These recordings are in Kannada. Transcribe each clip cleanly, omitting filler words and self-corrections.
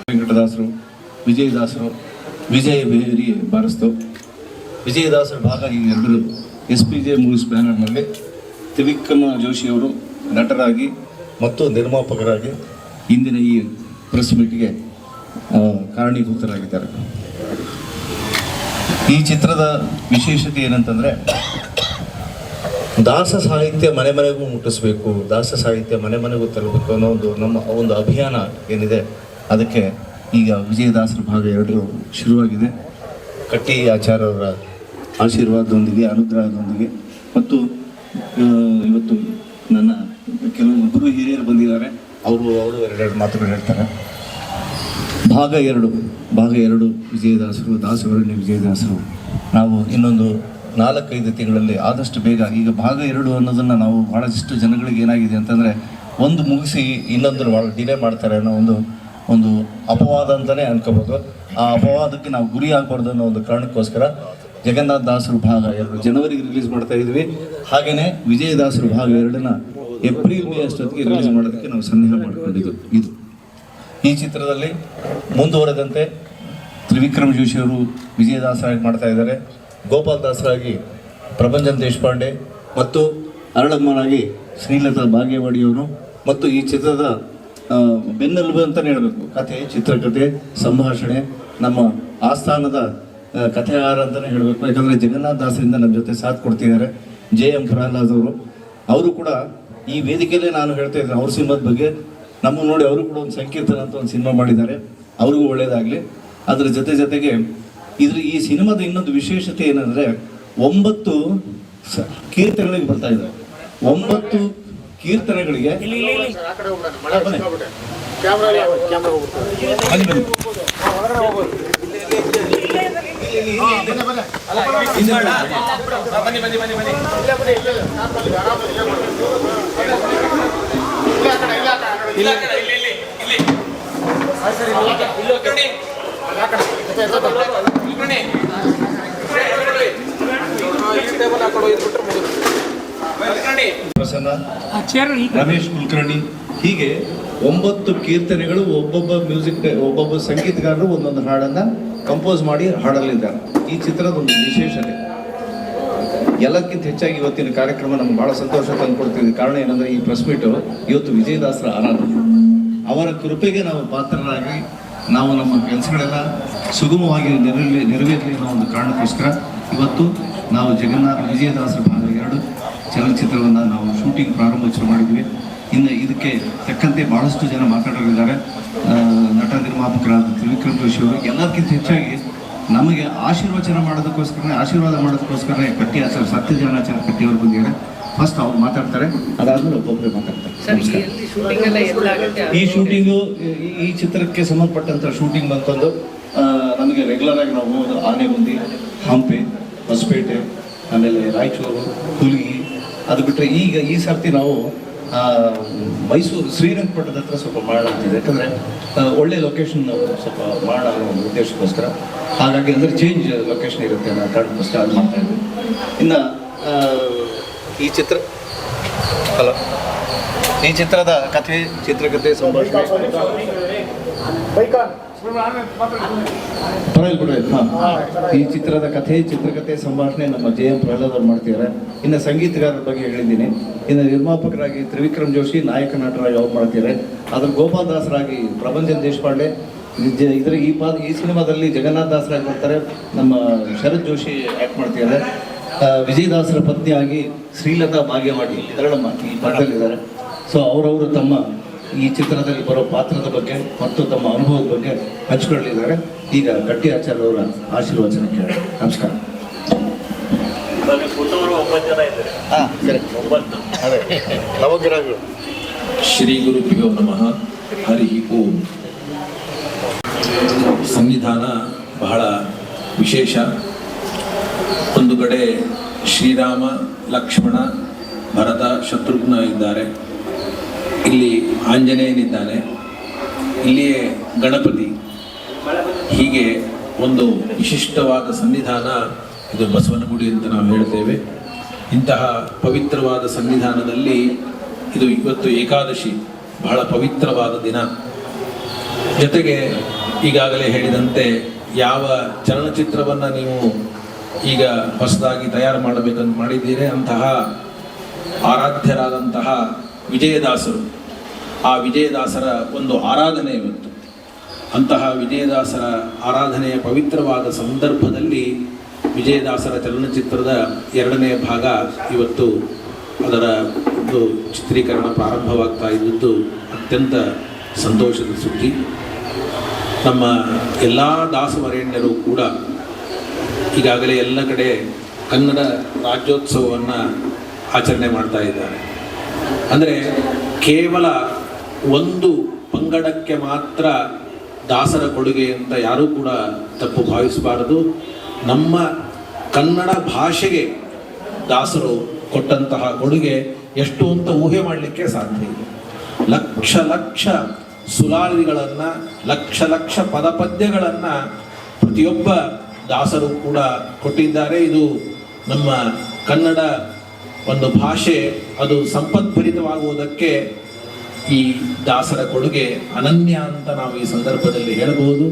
ವೆಂಕಟದಾಸರು, ವಿಜಯದಾಸರು, ವಿಜಯ ಬೇರಿ ಬಾರಿಸ್ತು. ವಿಜಯದಾಸರ ಭಾಗ ಈ ಎರಡು SPJ ಮೂವೀಸ್ ಬ್ಯಾನರ್ನಲ್ಲಿ ತ್ರಿವಿಕ್ರಮ ಜೋಶಿಯವರು ನಟರಾಗಿ ಮತ್ತು ನಿರ್ಮಾಪಕರಾಗಿ ಇಂದಿನ ಈ ಪ್ರೆಸ್ ಮೀಟ್ಗೆ ಕಾರಣೀಭೂತರಾಗಿದ್ದಾರೆ. ಈ ಚಿತ್ರದ ವಿಶೇಷತೆ ಏನಂತಂದರೆ, ದಾಸ ಸಾಹಿತ್ಯ ಮನೆ ಮನೆಗೂ ಮುಟ್ಟಿಸ್ಬೇಕು, ದಾಸ ಸಾಹಿತ್ಯ ಮನೆ ಮನೆಗೂ ತರಬೇಕು ಅನ್ನೋ ನಮ್ಮ ಒಂದು ಅಭಿಯಾನ ಏನಿದೆ, ಅದಕ್ಕೆ ಈಗ ವಿಜಯದಾಸರ ಭಾಗ 2 ಶುರುವಾಗಿದೆ. ಕಟ್ಟಿ ಆಚಾರ್ಯವರ ಆಶೀರ್ವಾದದೊಂದಿಗೆ, ಅನುಗ್ರಹದೊಂದಿಗೆ ಮತ್ತು ಇವತ್ತು ನನ್ನ ಕೆಲವು ಗುರು ಹಿರಿಯರು ಬಂದಿದ್ದಾರೆ, ಅವರು 2 ಮಾತುಗಳು ಹೇಳ್ತಾರೆ. ಭಾಗ 2 ವಿಜಯದಾಸರು, ದಾಸವರಣ್ಯ ವಿಜಯದಾಸರು. ನಾವು ಇನ್ನೊಂದು 4-5 ತಿಂಗಳಲ್ಲಿ ಆದಷ್ಟು ಬೇಗ, ಈಗ ಭಾಗ 2 ಅನ್ನೋದನ್ನು ನಾವು ಭಾಳಷ್ಟು ಜನಗಳಿಗೆ ಏನಾಗಿದೆ ಅಂತಂದರೆ, ಒಂದು ಮುಗಿಸಿ ಇನ್ನೊಂದು ಭಾಳ ಡಿಲೇ ಮಾಡ್ತಾರೆ ಅನ್ನೋ ಒಂದು ಅಪವಾದ ಅಂತಲೇ ಅನ್ಕೋಬೋದು. ಆ ಅಪವಾದಕ್ಕೆ ನಾವು ಗುರಿ ಆಗಬಾರ್ದು ಅನ್ನೋ ಒಂದು ಕಾರಣಕ್ಕೋಸ್ಕರ ಜಗನ್ನಾಥ ದಾಸರು ಭಾಗ 2 ಜನವರಿಗೆ ರಿಲೀಸ್ ಮಾಡ್ತಾ ಇದ್ವಿ. ಹಾಗೆಯೇ ವಿಜಯದಾಸರು ಭಾಗ 2ನ ಏಪ್ರಿಲ್ ಮೇ ಅಷ್ಟೊತ್ತಿಗೆ ರಿಲೀಸ್ ಮಾಡೋದಕ್ಕೆ ನಾವು ಸನ್ನಿಹ ಮಾಡಿಕೊಂಡಿದ್ದು. ಇದು ಈ ಚಿತ್ರದಲ್ಲಿ ಮುಂದುವರೆದಂತೆ ತ್ರಿವಿಕ್ರಮ ಜೋಶಿಯವರು ವಿಜಯದಾಸರಾಗಿ ಮಾಡ್ತಾ ಇದ್ದಾರೆ, ಗೋಪಾಲ್ ದಾಸರಾಗಿ ಪ್ರಭಂಜನ್ ದೇಶಪಾಂಡೆ ಮತ್ತು ಅರಳಮ್ಮನಾಗಿ ಶ್ರೀಲತಾ ಬಾಗೇವಾಡಿಯವರು, ಮತ್ತು ಈ ಚಿತ್ರದ ಬೆನ್ನೆಲುಬು ಅಂತಲೇ ಹೇಳಬೇಕು, ಕಥೆ, ಚಿತ್ರಕಥೆ, ಸಂಭಾಷಣೆ, ನಮ್ಮ ಆಸ್ಥಾನದ ಕಥೆಗಾರ ಅಂತಲೇ ಹೇಳಬೇಕು. ಯಾಕಂದರೆ ಜಗನ್ನಾಥ ದಾಸರಿಂದ ನಮ್ಮ ಜೊತೆ ಸಾಥ್ ಕೊಡ್ತಿದ್ದಾರೆ JM ಪ್ರಹ್ಲಾದ್ ಅವರು ಕೂಡ ಈ ವೇದಿಕೆಯಲ್ಲೇ ನಾನು ಹೇಳ್ತಾ ಇದ್ದೀನಿ ಅವ್ರ ಸಿನಿಮಾದ ಬಗ್ಗೆ. ನಮ್ಮ ನೋಡಿ ಅವರು ಕೂಡ ಒಂದು ಸಂಕೀರ್ತನ ಅಂತ ಒಂದು ಸಿನಿಮಾ ಮಾಡಿದ್ದಾರೆ, ಅವ್ರಿಗೂ ಒಳ್ಳೆಯದಾಗಲಿ. ಅದರ ಜೊತೆಗೆ ಈ ಸಿನಿಮಾದ ಇನ್ನೊಂದು ವಿಶೇಷತೆ ಏನಂದರೆ, 9 ಕೀರ್ತನೆಗಳಿಗೆ ಬರ್ತಾ ಇದ್ದಾರೆ. 9 ಕೀರ್ತನೆಗಳಿಗೆ ಪ್ರಸನ್ನ, ರಮೇಶ್ ಕುಲಕರ್ಣಿ, ಹೀಗೆ 9 ಕೀರ್ತನೆಗಳು, ಒಬ್ಬೊಬ್ಬ ಸಂಗೀತಗಾರರು ಒಂದೊಂದು ಹಾಡನ್ನು ಕಂಪೋಸ್ ಮಾಡಿ ಹಾಡಲಿದ್ದಾರೆ. ಈ ಚಿತ್ರದ ಒಂದು ವಿಶೇಷತೆ. ಎಲ್ಲಕ್ಕಿಂತ ಹೆಚ್ಚಾಗಿ ಇವತ್ತಿನ ಕಾರ್ಯಕ್ರಮ ನಮ್ಗೆ ಭಾಳ ಸಂತೋಷ ತಂದುಕೊಡ್ತಿದ್ದೆ. ಕಾರಣ ಏನಂದರೆ, ಈ ಪ್ರೆಸ್ ಮೀಟು ಇವತ್ತು ವಿಜಯದಾಸರ ಆರಾಧನೆ, ಅವರ ಕೃಪೆಗೆ ನಾವು ಪಾತ್ರರಾಗಿ ನಾವು ನಮ್ಮ ಕೆಲಸಗಳೆಲ್ಲ ಸುಗಮವಾಗಿ ನೆರವೇರಲಿ ಅನ್ನೋ ಒಂದು ಕಾರಣಕ್ಕೋಸ್ಕರ ಇವತ್ತು ನಾವು ವಿಜಯದಾಸರ ಭಾಗ 2 ಚಲನಚಿತ್ರವನ್ನು ನಾವು ಶೂಟಿಂಗ್ ಪ್ರಾರಂಭೋತ್ಸವ ಮಾಡಿದ್ವಿ. ಇನ್ನು ಇದಕ್ಕೆ ತಕ್ಕಂತೆ ಭಾಳಷ್ಟು ಜನ ಮಾತಾಡೋರಿದ್ದಾರೆ. ನಟ ನಿರ್ಮಾಪಕರಾದ ತ್ರಿವಿಕ್ರಮ ಜೋಶಿ ಅವರು ಎಲ್ಲದಕ್ಕಿಂತ ಹೆಚ್ಚಾಗಿ ನಮಗೆ ಆಶೀರ್ವಾದ ಮಾಡೋದಕ್ಕೋಸ್ಕರನೇ ಕಟ್ಟಿ ಆಚಾರ್ಯ ಸತ್ಯಜಾನಾಚಾರ್ಯ ಕಟ್ಟಿಯವರು ಬಂದಿದ್ದಾರೆ. ಫಸ್ಟ್ ಅವ್ರು ಮಾತಾಡ್ತಾರೆ, ಅದಾದ್ಮೇಲೆ ಒಬ್ಬೊಬ್ಬರೇ ಮಾತಾಡ್ತಾರೆ. ಈ ಶೂಟಿಂಗು, ಈ ಚಿತ್ರಕ್ಕೆ ಸಂಬಂಧಪಟ್ಟಂಥ ಶೂಟಿಂಗ್ ಬಂತಂದು ನಮಗೆ ರೆಗ್ಯುಲರ್ ಆಗಿ ನಾವು ಆನೆಗುಂದಿ, ಹಂಪೆ, ಹೊಸಪೇಟೆ, ಆಮೇಲೆ ರಾಯಚೂರು, ಹುಲಿಗಿ, ಅದು ಬಿಟ್ಟರೆ ಈಗ ಈ ಸರ್ತಿ ನಾವು ಮೈಸೂರು ಶ್ರೀರಂಗಪಟ್ಟಣದ ಹತ್ರ ಸ್ವಲ್ಪ ಮಾಡಲಾಗ್ತಿದೆ. ಯಾಕಂದರೆ ಒಳ್ಳೆ ಲೊಕೇಶನ್ ಸ್ವಲ್ಪ ಮಾಡೋಣ ಅನ್ನೋ ಒಂದು ಉದ್ದೇಶಕ್ಕೋಸ್ಕರ. ಹಾಗಾಗಿ ಅಂದರೆ ಚೇಂಜ್ ಲೊಕೇಶನ್ ಇರುತ್ತೆ ಅನ್ನೋ ಕಾರಣಕ್ಕೋಸ್ಕರ ಅದು ಮಾಡ್ತಾ ಇದ್ವಿ. ಇನ್ನು ಈ ಚಿತ್ರದ ಕಥೆ, ಚಿತ್ರಕಥೆ, ಸಂಭಾಷಣೆ ಈ ಚಿತ್ರದ ಕಥೆ, ಚಿತ್ರಕಥೆ, ಸಂಭಾಷಣೆ ನಮ್ಮ JM ಪ್ರಹ್ಲಾದ್ ಅವರು ಮಾಡ್ತಿದ್ದಾರೆ. ಇನ್ನು ಸಂಗೀತಗಾರರ ಬಗ್ಗೆ ಹೇಳಿದ್ದೀನಿ. ಇನ್ನು ನಿರ್ಮಾಪಕರಾಗಿ ತ್ರಿವಿಕ್ರಮ ಜೋಶಿ, ನಾಯಕ ನಟರಾಗಿ ಅವ್ರು ಮಾಡ್ತಿದ್ದಾರೆ. ಅದ್ರ ಗೋಪಾಲ್ ದಾಸರಾಗಿ ಪ್ರಭಂಜನ್ ದೇಶಪಾಂಡೆ, ಈ ಸಿನಿಮಾದಲ್ಲಿ ಜಗನ್ನಾಥ ದಾಸರಾಗಿ ಮಾಡ್ತಾರೆ. ನಮ್ಮ ಶರತ್ ಜೋಶಿ ಆ್ಯಕ್ಟ್ ಮಾಡ್ತಿದ್ದಾರೆ. ವಿಜಯದಾಸರ ಪತ್ನಿಯಾಗಿ ಶ್ರೀಲತಾ ಬಾಗೇವಾಡಿ ಅರಳಮ್ಮ ಈ ಪಾತ್ರದಲ್ಲಿದ್ದಾರೆ. ಸೊ ಅವರವರು ತಮ್ಮ ಈ ಚಿತ್ರದಲ್ಲಿ ಬರೋ ಪಾತ್ರದ ಬಗ್ಗೆ ಮತ್ತು ತಮ್ಮ ಅನುಭವದ ಬಗ್ಗೆ ಹಂಚಿಕೊಳ್ಳಿದ್ದಾರೆ. ಈಗ ಕಟ್ಟಿ ಆಚಾರ್ಯ ಅವರ ಆಶೀರ್ವಚನ ಕೇಳಿ. ನಮಸ್ಕಾರ. ನವಗ್ರಹಗಳು. ಶ್ರೀ ಗುರುಭ್ಯೋ ನಮಃ. ಹರಿ ಓಂ. ಸಂವಿಧಾನ ಬಹಳ ವಿಶೇಷ. ಒಂದು ಕಡೆ ಶ್ರೀರಾಮ, ಲಕ್ಷ್ಮಣ, ಭರತ, ಶತ್ರುಘ್ನ ಇದ್ದಾರೆ. ಇಲ್ಲಿ ಆಂಜನೇಯನಿದ್ದಾನೆ, ಇಲ್ಲಿಯೇ ಗಣಪತಿ. ಹೀಗೆ ಒಂದು ವಿಶಿಷ್ಟವಾದ ಸಂವಿಧಾನ ಇದು ಬಸವನಗುಡಿ ಅಂತ ನಾವು ಹೇಳ್ತೇವೆ. ಇಂತಹ ಪವಿತ್ರವಾದ ಸನ್ನಿಧಾನದಲ್ಲಿ ಇದು ಇವತ್ತು ಏಕಾದಶಿ, ಬಹಳ ಪವಿತ್ರವಾದ ದಿನ. ಜೊತೆಗೆ ಈಗಾಗಲೇ ಹೇಳಿದಂತೆ ಯಾವ ಚಲನಚಿತ್ರವನ್ನು ನೀವು ಈಗ ಹೊಸದಾಗಿ ತಯಾರು ಮಾಡಬೇಕಂತ ಮಾಡಿದ್ದೀರಿ, ಅಂತಹ ಆರಾಧ್ಯರಾದಂತಹ ವಿಜಯದಾಸರು, ಆ ವಿಜಯದಾಸರ ಒಂದು ಆರಾಧನೆ ಇವತ್ತು. ಅಂತಹ ವಿಜಯದಾಸರ ಆರಾಧನೆಯ ಪವಿತ್ರವಾದ ಸಂದರ್ಭದಲ್ಲಿ ವಿಜಯದಾಸರ ಚಲನಚಿತ್ರದ 2ನೇ ಭಾಗ ಇವತ್ತು ಅದರ ಒಂದು ಚಿತ್ರೀಕರಣ ಪ್ರಾರಂಭವಾಗ್ತಾ ಇದ್ದದ್ದು ಅತ್ಯಂತ ಸಂತೋಷದ ಸುದ್ದಿ. ನಮ್ಮ ಎಲ್ಲ ದಾಸವರೇಣ್ಯರು ಕೂಡ ಈಗಾಗಲೇ ಎಲ್ಲ ಕಡೆ ಕನ್ನಡ ರಾಜ್ಯೋತ್ಸವವನ್ನು ಆಚರಣೆ ಮಾಡ್ತಾ ಇದ್ದಾರೆ. ಅಂದರೆ ಕೇವಲ ಒಂದು ಪಂಗಡಕ್ಕೆ ಮಾತ್ರ ದಾಸರ ಕೊಡುಗೆ ಅಂತ ಯಾರೂ ಕೂಡ ತಪ್ಪು ಭಾವಿಸಬಾರದು. ನಮ್ಮ ಕನ್ನಡ ಭಾಷೆಗೆ ದಾಸರು ಕೊಟ್ಟಂತಹ ಕೊಡುಗೆ ಎಷ್ಟು ಅಂತ ಊಹೆ ಮಾಡಲಿಕ್ಕೆ ಸಾಧ್ಯ ಇಲ್ಲ. ಲಕ್ಷ ಲಕ್ಷ ಸುಲಾದಿಗಳನ್ನು, ಲಕ್ಷ ಲಕ್ಷ ಪದಪದ್ಯಗಳನ್ನು ಪ್ರತಿಯೊಬ್ಬ ದಾಸರು ಕೂಡ ಕೊಟ್ಟಿದ್ದಾರೆ. ಇದು ನಮ್ಮ ಕನ್ನಡ ಒಂದು ಭಾಷೆ ಅದು ಸಂಪದ್ಭರಿತವಾಗುವುದಕ್ಕೆ ಈ ದಾಸರ ಕೊಡುಗೆ ಅನನ್ಯ ಅಂತ ನಾವು ಈ ಸಂದರ್ಭದಲ್ಲಿ ಹೇಳಬಹುದು.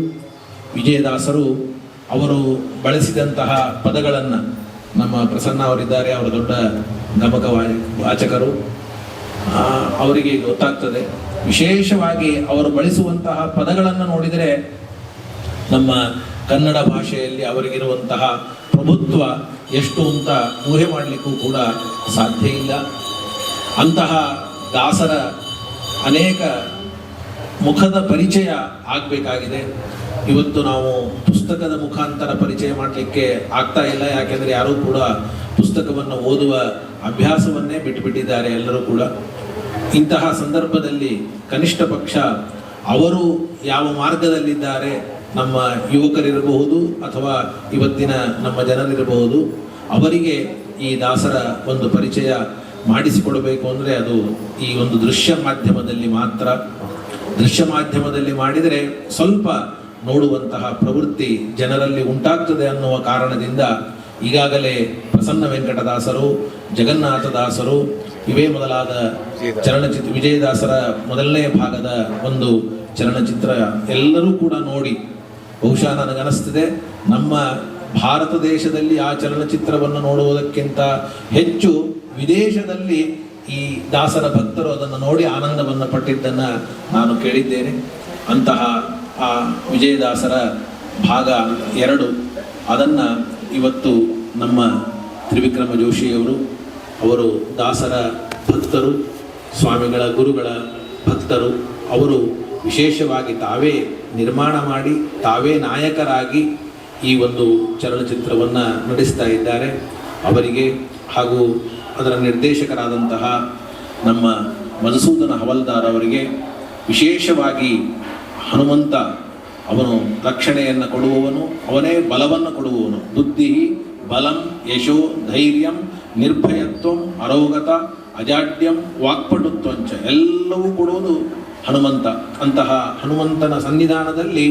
ವಿಜಯದಾಸರು ಅವರು ಬಳಸಿದಂತಹ ಪದಗಳನ್ನು, ನಮ್ಮ ಪ್ರಸನ್ನ ಅವರಿದ್ದಾರೆ, ಅವರ ದೊಡ್ಡ ಗಮಕ ವಾಚಕರು, ಅವರಿಗೆ ಗೊತ್ತಾಗ್ತದೆ. ವಿಶೇಷವಾಗಿ ಅವರು ಬಳಸುವಂತಹ ಪದಗಳನ್ನು ನೋಡಿದರೆ ನಮ್ಮ ಕನ್ನಡ ಭಾಷೆಯಲ್ಲಿ ಅವರಿಗಿರುವಂತಹ ಪ್ರಭುತ್ವ ಎಷ್ಟು ಅಂತ ಊಹೆ ಮಾಡಲಿಕ್ಕೂ ಕೂಡ ಸಾಧ್ಯ ಇಲ್ಲ. ಅಂತಹ ದಾಸರ ಅನೇಕ ಮುಖದ ಪರಿಚಯ ಆಗಬೇಕಾಗಿದೆ. ಇವತ್ತು ನಾವು ಪುಸ್ತಕದ ಮುಖಾಂತರ ಪರಿಚಯ ಮಾಡಲಿಕ್ಕೆ ಆಗ್ತಾ ಇಲ್ಲ. ಯಾಕೆಂದರೆ ಯಾರೂ ಕೂಡ ಪುಸ್ತಕವನ್ನು ಓದುವ ಅಭ್ಯಾಸವನ್ನೇ ಬಿಟ್ಟುಬಿಟ್ಟಿದ್ದಾರೆ ಎಲ್ಲರೂ ಕೂಡ. ಇಂತಹ ಸಂದರ್ಭದಲ್ಲಿ ಕನಿಷ್ಠ ಪಕ್ಷ ಅವರು ಯಾವ ಮಾರ್ಗದಲ್ಲಿದ್ದಾರೆ, ನಮ್ಮ ಯುವಕರಿರಬಹುದು ಅಥವಾ ಇವತ್ತಿನ ನಮ್ಮ ಜನರಿರಬಹುದು, ಅವರಿಗೆ ಈ ದಾಸರ ಒಂದು ಪರಿಚಯ ಮಾಡಿಸಿಕೊಡಬೇಕು ಅಂದರೆ ಅದು ಈ ಒಂದು ದೃಶ್ಯ ಮಾಧ್ಯಮದಲ್ಲಿ ಮಾತ್ರ. ದೃಶ್ಯ ಮಾಧ್ಯಮದಲ್ಲಿ ಮಾಡಿದರೆ ಸ್ವಲ್ಪ ನೋಡುವಂತಹ ಪ್ರವೃತ್ತಿ ಜನರಲ್ಲಿ ಉಂಟಾಗ್ತದೆ ಅನ್ನುವ ಕಾರಣದಿಂದ ಈಗಾಗಲೇ ಪ್ರಸನ್ನ ವೆಂಕಟದಾಸರು, ಜಗನ್ನಾಥದಾಸರು ಇವೇ ಮೊದಲಾದ ಚಲನಚಿತ್ರ, ವಿಜಯದಾಸರ 1ನೇ ಭಾಗದ ಒಂದು ಚಲನಚಿತ್ರ ಎಲ್ಲರೂ ಕೂಡ ನೋಡಿ, ಬಹುಶಃ ನನಗನಿಸ್ತಿದೆ ನಮ್ಮ ಭಾರತ ದೇಶದಲ್ಲಿ ಆ ಚಲನಚಿತ್ರವನ್ನು ನೋಡುವುದಕ್ಕಿಂತ ಹೆಚ್ಚು ವಿದೇಶದಲ್ಲಿ ಈ ದಾಸರ ಭಕ್ತರು ಅದನ್ನು ನೋಡಿ ಆನಂದವನ್ನು ಪಟ್ಟಿದ್ದನ್ನು ನಾನು ಕೇಳಿದ್ದೇನೆ. ಅಂತಹ ಆ ವಿಜಯದಾಸರ ಭಾಗ 2 ಅದನ್ನು ಇವತ್ತು ನಮ್ಮ ತ್ರಿವಿಕ್ರಮ ಜೋಶಿಯವರು, ಅವರು ದಾಸರ ಭಕ್ತರು, ಸ್ವಾಮಿಗಳ ಗುರುಗಳ ಭಕ್ತರು, ಅವರು ವಿಶೇಷವಾಗಿ ತಾವೇ ನಿರ್ಮಾಣ ಮಾಡಿ ತಾವೇ ನಾಯಕರಾಗಿ ಈ ಒಂದು ಚಲನಚಿತ್ರವನ್ನು ನಡೆಸ್ತಾ ಇದ್ದಾರೆ. ಅವರಿಗೆ ಹಾಗೂ ಅದರ ನಿರ್ದೇಶಕರಾದಂತಹ ನಮ್ಮ ಮಧುಸೂದನ ಹವಲ್ದಾರ್ ಅವರಿಗೆ ವಿಶೇಷವಾಗಿ ಹನುಮಂತ ಅವನು ರಕ್ಷಣೆಯನ್ನು ಕೊಡುವವನು, ಅವನೇ ಬಲವನ್ನು ಕೊಡುವವನು. ಬುದ್ಧಿ ಬಲಂ ಯಶೋ ಧೈರ್ಯಂ ನಿರ್ಭಯತ್ವಂ ಅರೋಗತ ಅಜಾಡ್ಯಂ ವಾಕ್ಪಟುತ್ವಂಚ ಎಲ್ಲವೂ ಕೊಡುವುದು ಹನುಮಂತ. ಅಂತಹ ಹನುಮಂತನ ಸನ್ನಿಧಾನದಲ್ಲಿ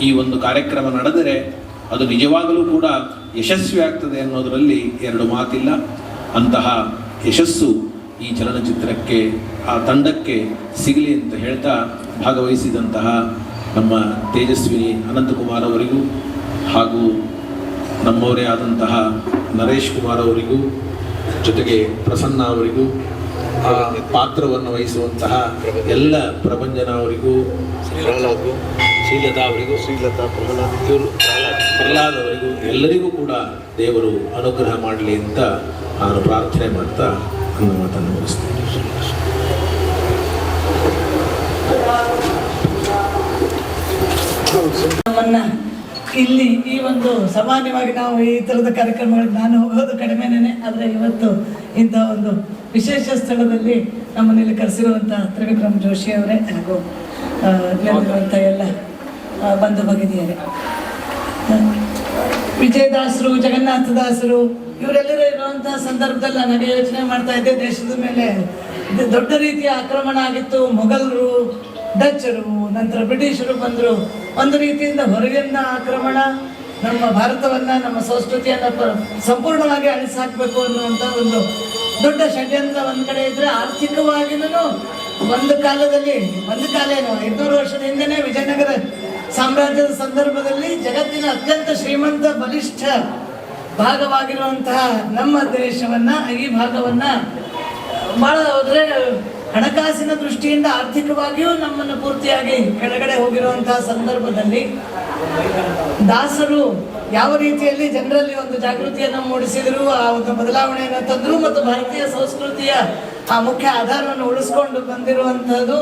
ಈ ಒಂದು ಕಾರ್ಯಕ್ರಮ ನಡೆದರೆ ಅದು ನಿಜವಾಗಲೂ ಕೂಡ ಯಶಸ್ವಿ ಆಗ್ತದೆ ಅನ್ನೋದರಲ್ಲಿ 2 ಮಾತಿಲ್ಲ. ಅಂತಹ ಯಶಸ್ಸು ಈ ಚಲನಚಿತ್ರಕ್ಕೆ, ಆ ತಂಡಕ್ಕೆ ಸಿಗಲಿ ಅಂತ ಹೇಳ್ತಾ ಭಾಗವಹಿಸಿದಂತಹ ನಮ್ಮ ತೇಜಸ್ವಿನಿ ಅನಂತಕುಮಾರ್ ಅವರಿಗೂ ಹಾಗೂ ನಮ್ಮವರೇ ಆದಂತಹ ನರೇಶ್ ಕುಮಾರ್ ಅವರಿಗೂ, ಜೊತೆಗೆ ಪ್ರಸನ್ನ ಅವರಿಗೂ, ಆ ಪಾತ್ರವನ್ನು ವಹಿಸುವಂತಹ ಎಲ್ಲ ಪ್ರಭಂಜನ ಅವರಿಗೂ, ಶ್ರೀಲತಾ ಅವರಿಗೂ, ಪ್ರಹ್ಲಾದ್ ಅವರಿಗೂ ಎಲ್ಲರಿಗೂ ಕೂಡ ದೇವರು ಅನುಗ್ರಹ ಮಾಡಲಿ ಅಂತ ನಾನು ಪ್ರಾರ್ಥನೆ ಮಾಡ್ತಾ ನನ್ನ ಮಾತನ್ನು ಮುಗಿಸ್ತೇನೆ. ನಮ್ಮನ್ನ ಇಲ್ಲಿ ಈ ಒಂದು ಸಾಮಾನ್ಯವಾಗಿ ನಾವು ಈ ಥರದ ಕಾರ್ಯಕ್ರಮಗಳಿಗೆ ನಾನು ಹೋಗೋದು ಕಡಿಮೆನೇ, ಆದರೆ ಇವತ್ತು ಇಂಥ ಒಂದು ವಿಶೇಷ ಸ್ಥಳದಲ್ಲಿ ನಮ್ಮನ್ನೆಲ್ಲಿ ಕರೆಸಿರುವಂಥ ತ್ರಿವಿಕ್ರಮ್ ಜೋಶಿ ಅವರೇ ಹಾಗೂ ಇಲ್ಲಿರುವಂಥ ಎಲ್ಲ ಬಂಧು ಭಗಿನಿಯರೇ, ವಿಜಯದಾಸರು, ಜಗನ್ನಾಥದಾಸರು ಇವರೆಲ್ಲರೂ ಇರುವಂತಹ ಸಂದರ್ಭದಲ್ಲಿ ನನಗೆ ಯೋಚನೆ ಮಾಡ್ತಾ ಇದ್ದೆ, ದೇಶದ ಮೇಲೆ ದೊಡ್ಡ ರೀತಿಯ ಆಕ್ರಮಣ ಆಗಿತ್ತು. ಮೊಘಲರು, ಡಚ್ಚರು, ನಂತರ ಬ್ರಿಟಿಷರು ಬಂದರು. ಒಂದು ರೀತಿಯಿಂದ ಹೊರಗಿಂದ ಆಕ್ರಮಣ, ನಮ್ಮ ಭಾರತವನ್ನ, ನಮ್ಮ ಸಂಸ್ಕೃತಿಯನ್ನ ಸಂಪೂರ್ಣವಾಗಿ ಅಳಿಸಿ ಹಾಕಬೇಕು ಅನ್ನುವಂಥ ಒಂದು ದೊಡ್ಡ ಷಡ್ಯಂತ್ರ ಒಂದ್ ಕಡೆ ಇದ್ರೆ, ಆರ್ಥಿಕವಾಗಿನೂ ಒಂದು ಕಾಲದಲ್ಲಿ, ಒಂದು ಕಾಲ ಏನು 500 ವರ್ಷದ ಹಿಂದೆನೇ ವಿಜಯನಗರ ಸಾಮ್ರಾಜ್ಯದ ಸಂದರ್ಭದಲ್ಲಿ ಜಗತ್ತಿನ ಅತ್ಯಂತ ಶ್ರೀಮಂತ ಬಲಿಷ್ಠ ಭಾಗವಾಗಿರುವಂತಹ ನಮ್ಮ ದೇಶವನ್ನ, ಈ ಭಾಗವನ್ನ ಬಹಳ ಹೋದ್ರೆ ಹಣಕಾಸಿನ ದೃಷ್ಟಿಯಿಂದ ಆರ್ಥಿಕವಾಗಿಯೂ ನಮ್ಮನ್ನು ಪೂರ್ತಿಯಾಗಿ ಕೆಳಗಡೆ ಹೋಗಿರುವಂತಹ ಸಂದರ್ಭದಲ್ಲಿ ದಾಸರು ಯಾವ ರೀತಿಯಲ್ಲಿ ಜನರಲ್ಲಿ ಒಂದು ಜಾಗೃತಿಯನ್ನು ಮೂಡಿಸಿದ್ರು, ಆ ಒಂದು ಬದಲಾವಣೆಯನ್ನು ತಂದ್ರು ಮತ್ತು ಭಾರತೀಯ ಸಂಸ್ಕೃತಿಯ ಆ ಮುಖ್ಯ ಆಧಾರವನ್ನು ಉಳಿಸ್ಕೊಂಡು ಬಂದಿರುವಂತಹದ್ದು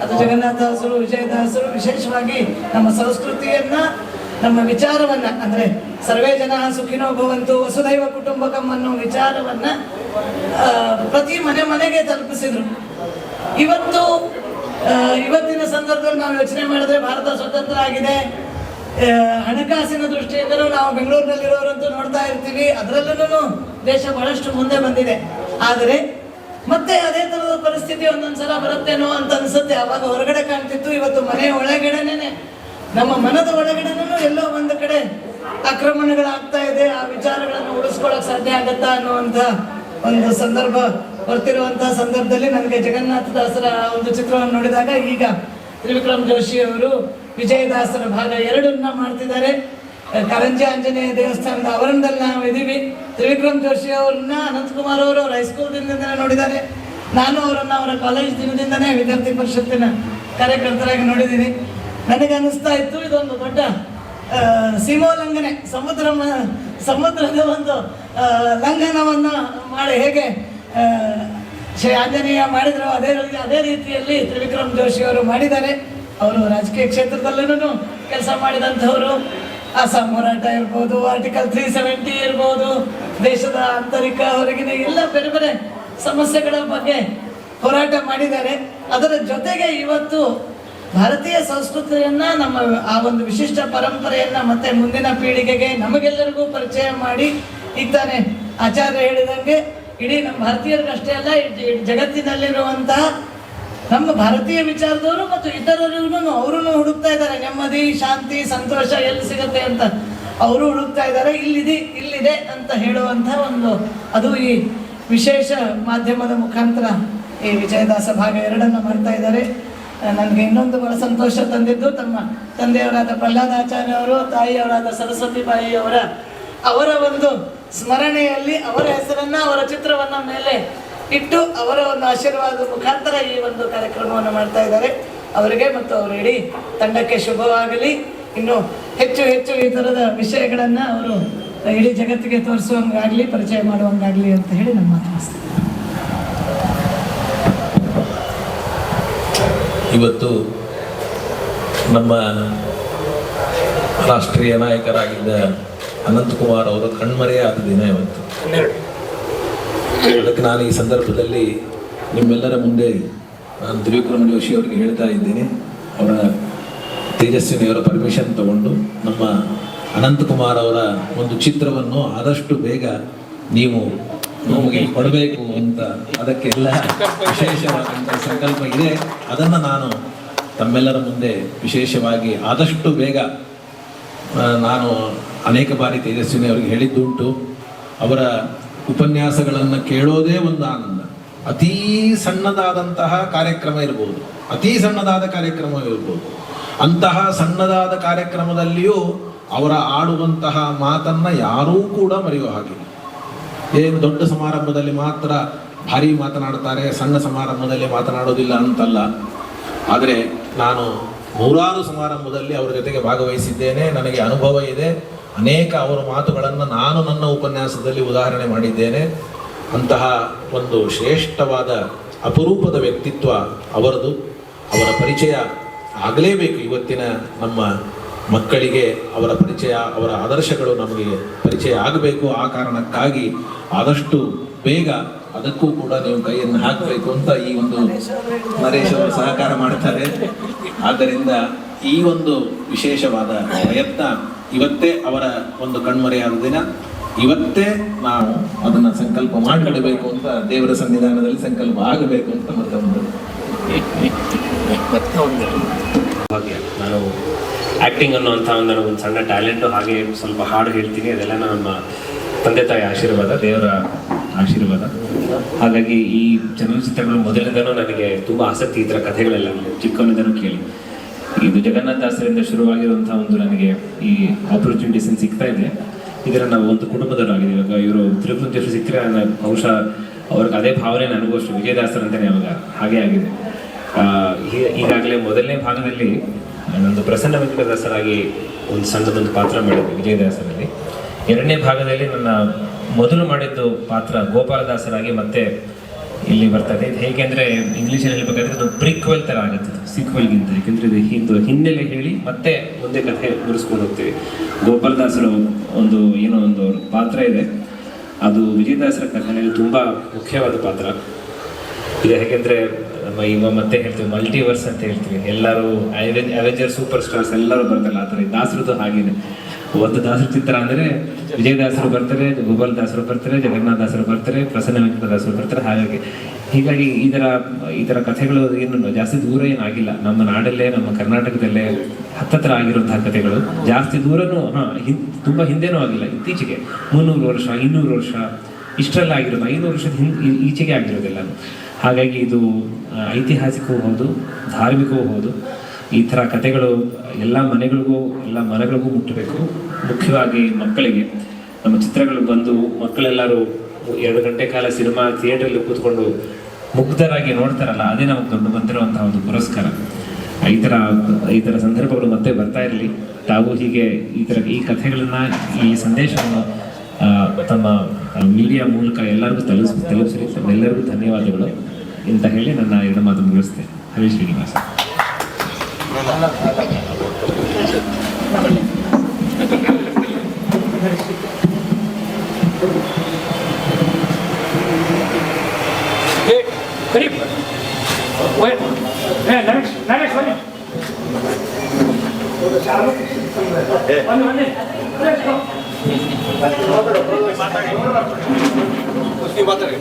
ಅದು ಜಗನ್ನಾಥದಾಸರು, ವಿಜಯದಾಸರು ವಿಶೇಷವಾಗಿ ನಮ್ಮ ಸಂಸ್ಕೃತಿಯನ್ನ, ನಮ್ಮ ವಿಚಾರವನ್ನ, ಅಂದ್ರೆ ಸರ್ವೇ ಜನ ಸುಖಿನೋ ಭವಂತು ವಸುದೈವ ಕುಟುಂಬಕಂ ಅನ್ನೋ ವಿಚಾರವನ್ನ ಪ್ರತಿ ಮನೆಗೆ ತಲುಪಿಸಿದ್ರು. ಇವತ್ತಿನ ಸಂದರ್ಭದಲ್ಲಿ ನಾವು ಯೋಚನೆ ಮಾಡಿದ್ರೆ ಭಾರತ ಸ್ವತಂತ್ರ ಆಗಿದೆ, ಹಣಕಾಸಿನ ದೃಷ್ಟಿಯಿಂದಲೂ ನಾವು ಬೆಂಗಳೂರಿನಲ್ಲಿರೋರಂತೂ ನೋಡ್ತಾ ಇರ್ತೀವಿ, ಅದರಲ್ಲೂ ದೇಶ ಬಹಳಷ್ಟು ಮುಂದೆ ಬಂದಿದೆ. ಆದರೆ ಮತ್ತೆ ಅದೇ ತರದ ಪರಿಸ್ಥಿತಿ ಒಂದೊಂದ್ಸಲ ಬರುತ್ತೇನೋ ಅಂತ ಅನ್ಸುತ್ತೆ. ಅವಾಗ ಹೊರಗಡೆ ಕಾಣ್ತಿತ್ತು, ಇವತ್ತು ಮನೆ ಒಳಗಡೆನೆ, ನಮ್ಮ ಮನದ ಒಳಗಡೆನೂ ಎಲ್ಲೋ ಒಂದು ಕಡೆ ಆಕ್ರಮಣಗಳಾಗ್ತಾ ಇದೆ. ಆ ವಿಚಾರಗಳನ್ನು ಉಳಿಸ್ಕೊಳಕ್ ಸಾಧ್ಯ ಆಗತ್ತಾ ಅನ್ನುವಂಥ ಒಂದು ಸಂದರ್ಭ ಬರ್ತಿರುವಂತಹ ಸಂದರ್ಭದಲ್ಲಿ ನನಗೆ ಜಗನ್ನಾಥದಾಸರ ಒಂದು ಚಿತ್ರವನ್ನು ನೋಡಿದಾಗ, ಈಗ ತ್ರಿವಿಕ್ರಮ್ ಜೋಶಿ ಅವರು ವಿಜಯದಾಸರ ಭಾಗ 2 ಮಾಡ್ತಿದ್ದಾರೆ. ಕಾರಂಜಿ ಆಂಜನೇಯ ದೇವಸ್ಥಾನದ ಆವರಣದಲ್ಲಿ ನಾವು ಇದೀವಿ. ತ್ರಿವಿಕ್ರಮ್ ಜೋಶಿ ಅವ್ರನ್ನ ಅನಂತಕುಮಾರ್ ಅವರು ಅವ್ರ ಹೈಸ್ಕೂಲ್ ದಿನದಿಂದನೇ ನೋಡಿದ್ದಾರೆ. ನಾನು ಅವರನ್ನು ಅವರ ಕಾಲೇಜ್ ದಿನದಿಂದನೇ ವಿದ್ಯಾರ್ಥಿ ಪರಿಷತ್ತಿನ ಕಾರ್ಯಕರ್ತರಾಗಿ ನೋಡಿದ್ದೀನಿ. ನನಗೆ ಅನಿಸ್ತಾ ಇತ್ತು, ಇದೊಂದು ದೊಡ್ಡ ಸೀಮೋಲ್ಲಂಘನೆ, ಸಮುದ್ರದ ಒಂದು ಲಂಘನವನ್ನು ಮಾಡಿ ಹೇಗೆ ಶ್ರೀ ಆಂಜನೇಯ ಮಾಡಿದ್ರು ಅದೇ ರೀತಿಯಲ್ಲಿ ತ್ರಿವಿಕ್ರಮ್ ಜೋಶಿ ಅವರು ಮಾಡಿದ್ದಾರೆ. ಅವರು ರಾಜಕೀಯ ಕ್ಷೇತ್ರದಲ್ಲೂ ಕೆಲಸ ಮಾಡಿದಂಥವರು. ಅಸ್ಸಾಂ ಹೋರಾಟ ಇರ್ಬೋದು, ಆರ್ಟಿಕಲ್ 370 ಇರ್ಬೋದು, ದೇಶದ ಆಂತರಿಕ ಹೊರಗಿನ ಎಲ್ಲ ಬೇರೆ ಬೇರೆ ಸಮಸ್ಯೆಗಳ ಬಗ್ಗೆ ಹೋರಾಟ ಮಾಡಿದ್ದಾರೆ. ಅದರ ಜೊತೆಗೆ ಇವತ್ತು ಭಾರತೀಯ ಸಂಸ್ಕೃತಿಯನ್ನ, ನಮ್ಮ ಆ ಒಂದು ವಿಶಿಷ್ಟ ಪರಂಪರೆಯನ್ನ ಮತ್ತೆ ಮುಂದಿನ ಪೀಳಿಗೆಗೆ ನಮಗೆಲ್ಲರಿಗೂ ಪರಿಚಯ ಮಾಡಿ, ಈಗ ತಾನೇ ಆಚಾರ್ಯ ಹೇಳಿದಂಗೆ ಇಡೀ ನಮ್ಮ ಭಾರತೀಯರಿಗಷ್ಟೇ ಅಲ್ಲ, ಜಗತ್ತಿನಲ್ಲಿರುವಂತಹ ನಮ್ಮ ಭಾರತೀಯ ವಿಚಾರದವರು ಮತ್ತು ಇತರರಿಗೂ ಅವರು ಹುಡುಕ್ತಾ ಇದ್ದಾರೆ. ನೆಮ್ಮದಿ, ಶಾಂತಿ, ಸಂತೋಷ ಎಲ್ಲಿ ಸಿಗುತ್ತೆ ಅಂತ ಅವರು ಹುಡುಕ್ತಾ ಇದ್ದಾರೆ. ಇಲ್ಲಿದೆ ಅಂತ ಹೇಳುವಂಥ ಒಂದು, ಅದು ಈ ವಿಶೇಷ ಮಾಧ್ಯಮದ ಮುಖಾಂತರ ಈ ವಿಜಯದಾಸ ಭಾಗ 2 ಮಾಡ್ತಾ ಇದ್ದಾರೆ. ನನಗೆ ಇನ್ನೊಂದು ಬಹಳ ಸಂತೋಷ ತಂದಿದ್ದು, ತಮ್ಮ ತಂದೆಯವರಾದ ಪ್ರಹ್ಲಾದಾಚಾರ್ಯ ಅವರು, ತಾಯಿಯವರಾದ ಸರಸ್ವತಿ ಬಾಯಿ ಅವರ ಒಂದು ಸ್ಮರಣೆಯಲ್ಲಿ ಅವರ ಹೆಸರನ್ನ, ಅವರ ಚಿತ್ರವನ್ನ ಮೇಲೆ ಇಟ್ಟು ಅವರ ಒಂದು ಆಶೀರ್ವಾದ ಮುಖಾಂತರ ಈ ಒಂದು ಕಾರ್ಯಕ್ರಮವನ್ನು ಮಾಡ್ತಾ ಇದ್ದಾರೆ. ಅವರಿಗೆ ಮತ್ತು ಅವರ ಇಡೀ ತಂಡಕ್ಕೆ ಶುಭವಾಗಲಿ. ಇನ್ನು ಹೆಚ್ಚು ಹೆಚ್ಚು ಈ ಥರದ ವಿಷಯಗಳನ್ನು ಅವರು ಇಡೀ ಜಗತ್ತಿಗೆ ತೋರಿಸುವಂಗಾಗಲಿ, ಪರಿಚಯ ಮಾಡುವಂಗಾಗಲಿ ಅಂತ ಹೇಳಿ ನಮ್ಮ ಮಾತು ಮುಗಿಸ್ತೇನೆ. ಇವತ್ತು ನಮ್ಮ ರಾಷ್ಟ್ರೀಯ ನಾಯಕರಾಗಿದ್ದ ಅನಂತಕುಮಾರ್ ಅವರ ಕಣ್ಮರೆಯಾದ ದಿನ ಇವತ್ತು. ಅದಕ್ಕೆ ನಾನು ಈ ಸಂದರ್ಭದಲ್ಲಿ ನಿಮ್ಮೆಲ್ಲರ ಮುಂದೆ ನಾನು ತ್ರಿವಿಕ್ರಮ್ ಜೋಶಿ ಅವರಿಗೆ ಹೇಳ್ತಾ ಇದ್ದೀನಿ, ಅವರ ತೇಜಸ್ವಿನಿಯವರ ಪರ್ಮಿಷನ್ ತಗೊಂಡು ನಮ್ಮ ಅನಂತಕುಮಾರ್ ಅವರ ಒಂದು ಚಿತ್ರವನ್ನು ಆದಷ್ಟು ಬೇಗ ನೀವು ನಮಗೆ ಕೊಡಬೇಕು ಅಂತ, ಅದಕ್ಕೆಲ್ಲ ವಿಶೇಷವಾದಂಥ ಸಂಕಲ್ಪ ಇದೆ. ಅದನ್ನು ನಾನು ತಮ್ಮೆಲ್ಲರ ಮುಂದೆ ವಿಶೇಷವಾಗಿ ಆದಷ್ಟು ಬೇಗ, ನಾನು ಅನೇಕ ಬಾರಿ ತೇಜಸ್ವಿನಿ ಅವರಿಗೆ ಹೇಳಿದ್ದುಂಟು, ಅವರ ಉಪನ್ಯಾಸಗಳನ್ನು ಕೇಳೋದೇ ಒಂದು ಆನಂದ. ಅತೀ ಸಣ್ಣದಾದಂತಹ ಕಾರ್ಯಕ್ರಮ ಇರ್ಬೋದು, ಅತೀ ಸಣ್ಣದಾದ ಕಾರ್ಯಕ್ರಮ ಇರ್ಬೋದು, ಅಂತಹ ಸಣ್ಣದಾದ ಕಾರ್ಯಕ್ರಮದಲ್ಲಿಯೂ ಅವರ ಆಡುವಂತಹ ಮಾತನ್ನು ಯಾರೂ ಕೂಡ ಮರೆಯೋ ಹಾಗಿಲ್ಲ. ಏನು ದೊಡ್ಡ ಸಮಾರಂಭದಲ್ಲಿ ಮಾತ್ರ ಭಾರಿ ಮಾತನಾಡ್ತಾರೆ, ಸಣ್ಣ ಸಮಾರಂಭದಲ್ಲಿ ಮಾತನಾಡೋದಿಲ್ಲ ಅಂತಲ್ಲ. ಆದರೆ ನಾನು 100 ಸಮಾರಂಭದಲ್ಲಿ ಅವರ ಜೊತೆಗೆ ಭಾಗವಹಿಸಿದ್ದೇನೆ, ನನಗೆ ಅನುಭವ ಇದೆ. ಅನೇಕ ಅವರ ಮಾತುಗಳನ್ನು ನಾನು ನನ್ನ ಉಪನ್ಯಾಸದಲ್ಲಿ ಉದಾಹರಣೆ ಮಾಡಿದ್ದೇನೆ. ಅಂತಹ ಒಂದು ಶ್ರೇಷ್ಠವಾದ ಅಪರೂಪದ ವ್ಯಕ್ತಿತ್ವ ಅವರದು. ಅವರ ಪರಿಚಯ ಆಗಲೇಬೇಕು. ಇವತ್ತಿನ ನಮ್ಮ ಮಕ್ಕಳಿಗೆ ಅವರ ಪರಿಚಯ, ಅವರ ಆದರ್ಶಗಳು ನಮಗೆ ಪರಿಚಯ ಆಗಬೇಕು. ಆ ಕಾರಣಕ್ಕಾಗಿ ಆದಷ್ಟು ಬೇಗ ಅದಕ್ಕೂ ಕೂಡ ನೀವು ಕೈಯನ್ನು ಹಾಕಬೇಕು ಅಂತ ಈ ಒಂದು ನರೇಶ್ ಅವರು ಸಹಕಾರ ಮಾಡ್ತಾರೆ. ಆದ್ದರಿಂದ ಈ ಒಂದು ವಿಶೇಷವಾದ ಪ್ರಯತ್ನ ಇವತ್ತೇ ಅವರ ಒಂದು ಕಣ್ಮರೆಯಾದ ದಿನ, ಇವತ್ತೇ ನಾವು ಅದನ್ನು ಸಂಕಲ್ಪ ಮಾಡಿಡಬೇಕು ಅಂತ, ದೇವರ ಸನ್ನಿಧಾನದಲ್ಲಿ ಸಂಕಲ್ಪ ಆಗಬೇಕು ಅಂತ ಮತ್ತೊಂದು ಭಾಗ್ಯ. ನಾನು ಆ್ಯಕ್ಟಿಂಗ್ ಅನ್ನೋಂಥ ಒಂದು ಸಣ್ಣ ಟ್ಯಾಲೆಂಟು, ಹಾಗೆ ಸ್ವಲ್ಪ ಹಾಡು ಹೇಳ್ತೀನಿ. ಅದೆಲ್ಲ ನಮ್ಮ ತಂದೆ ತಾಯಿ ಆಶೀರ್ವಾದ, ದೇವರ ಆಶೀರ್ವಾದ. ಹಾಗಾಗಿ ಈ ಚಲನಚಿತ್ರಗಳು ಮೊದಲಿಂದನೂ ನನಗೆ ತುಂಬ ಆಸಕ್ತಿ, ಈ ಥರ ಕಥೆಗಳೆಲ್ಲ ಚಿಕ್ಕವನಿಂದನೂ ಕೇಳಿ. ಇದು ಜಗನ್ನಾಥ ದಾಸರಿಂದ ಶುರುವಾಗಿರುವಂಥ ನನಗೆ ಈ ಆಪರ್ಚುನಿಟೀಸ್ ಸಿಗ್ತಾ ಇದೆ. ಇದರ ನಾವು ಒಂದು ಕುಟುಂಬದವರಾಗಿದೆ. ಇವಾಗ ಇವರು ತಿರುಪತಿ ಸಿಕ್ಕರೆ ಬಹುಶಃ ಅವ್ರಿಗೆ ಅದೇ ಭಾವನೆ ನನಗೂ ಅಷ್ಟು ವಿಜಯದಾಸರು ಅಂತಲೇ ಅವಾಗ ಹಾಗೆ ಆಗಿದೆ. ಈಗಾಗಲೇ ಮೊದಲನೇ ಭಾಗದಲ್ಲಿ ನಂದು ಪ್ರಸನ್ನ ವೆಂಕಟದಾಸರಾಗಿ ಒಂದು ಸಣ್ಣದೊಂದು ಪಾತ್ರ ಮಾಡಿದ್ದೆ ವಿಜಯದಾಸರಲ್ಲಿ. ಎರಡನೇ ಭಾಗದಲ್ಲಿ ನನ್ನ ಮೊದಲು ಮಾಡಿದ್ದು ಪಾತ್ರ ಗೋಪಾಲದಾಸರಾಗಿ ಮತ್ತೆ ಇಲ್ಲಿ ಬರ್ತದೆ. ಇದು ಹೇಗೆಂದರೆ ಇಂಗ್ಲೀಷಲ್ಲಿ ಹೇಳ್ಬೇಕಾದ್ರೆ ಅದು ಪ್ರಿಕ್ವೆಲ್ ಥರ ಆಗುತ್ತೆ, ಸಿಕ್ವೆಲ್ಗಿಂತ. ಯಾಕೆಂದರೆ ಇದು ಹಿನ್ನೆಲೆ ಹೇಳಿ ಮತ್ತೆ ಮುಂದೆ ಕಥೆ ಮುರಿಸ್ಕೊಂಡು ಹೋಗ್ತೀವಿ. ಗೋಪಾಲದಾಸರ ಒಂದು ಪಾತ್ರ ಇದೆ, ಅದು ವಿಜಯದಾಸರ ಕಥೆಯಲ್ಲಿ ತುಂಬ ಮುಖ್ಯವಾದ ಪಾತ್ರ ಇದೆ. ಹೇಗೆಂದರೆ ಇವಾಗ ಮತ್ತೆ ಹೇಳ್ತೀವಿ ಮಲ್ಟಿವರ್ಸ್ ಅಂತ ಹೇಳ್ತೀವಿ. ಎಲ್ಲರೂ ಅವೆಂಜರ್ ಸೂಪರ್ ಸ್ಟಾರ್ಸ್ ಎಲ್ಲರೂ ಬರ್ತಾರಲ್ಲ, ಆ ಥರ ದಾಸರದ್ದು ಹಾಗೇನೆ. ಒಂದು ದಾಸರ ಚಿತ್ರ ಅಂದರೆ ವಿಜಯದಾಸರು ಬರ್ತಾರೆ, ಗೋಪಾಲದಾಸರು ಬರ್ತಾರೆ, ಜಗನ್ನಾಥ ದಾಸರು ಬರ್ತಾರೆ, ಪ್ರಸನ್ನ ವೆಂಕಟದಾಸರು ಬರ್ತಾರೆ. ಹೀಗಾಗಿ ಈ ಥರ ಕಥೆಗಳು ಏನು ಜಾಸ್ತಿ ದೂರ ಏನಾಗಿಲ್ಲ. ನಮ್ಮ ನಾಡಲ್ಲೇ, ನಮ್ಮ ಕರ್ನಾಟಕದಲ್ಲೇ ಹತ್ತತ್ರ ಆಗಿರುವಂತಹ ಕಥೆಗಳು. ಜಾಸ್ತಿ ದೂರನೂ ತುಂಬ ಹಿಂದೆನೂ ಆಗಿಲ್ಲ. ಇತ್ತೀಚೆಗೆ 300 ವರ್ಷ 200 ವರ್ಷ ಇಷ್ಟೆಲ್ಲ ಆಗಿರೋದು, 500 ವರ್ಷದ ಈಚೆಗೆ ಆಗಿರೋದಿಲ್ಲ. ಹಾಗಾಗಿ ಇದು ಐತಿಹಾಸಿಕವೂ ಹೌದು, ಧಾರ್ಮಿಕವೂ ಹೌದು. ಈ ಥರ ಕಥೆಗಳು ಎಲ್ಲ ಮನೆಗಳಿಗೂ ಮುಟ್ಟಬೇಕು. ಮುಖ್ಯವಾಗಿ ಮಕ್ಕಳಿಗೆ ನಮ್ಮ ಚಿತ್ರಗಳು ಬಂದು ಮಕ್ಕಳೆಲ್ಲರೂ 2 ಗಂಟೆ ಕಾಲ ಸಿನಿಮಾ ಥಿಯೇಟ್ರಲ್ಲಿ ಕೂತ್ಕೊಂಡು ಮುಗ್ಧರಾಗಿ ನೋಡ್ತಾರಲ್ಲ, ಅದೇ ನಮಗೆ ಬಂದಿರುವಂತಹ ಒಂದು ಪುರಸ್ಕಾರ. ಈ ಥರ ಸಂದರ್ಭಗಳು ಮತ್ತೆ ಬರ್ತಾ ಇರಲಿ. ತಾವು ಹೀಗೆ ಈ ಕಥೆಗಳನ್ನು, ಈ ಸಂದೇಶವನ್ನು ತಮ್ಮ ಮೀಡಿಯಾ ಮೂಲಕ ಎಲ್ಲರಿಗೂ ತಲುಪಿಸಲಿ. ಎಲ್ಲರಿಗೂ ಧನ್ಯವಾದಗಳು ಅಂತ ಹೇಳಿ ನನ್ನ 2 ಮಾತು ಮುಗಿಸ್ತೇನೆ. ಹರಿ ಶ್ರೀನಿವಾಸ.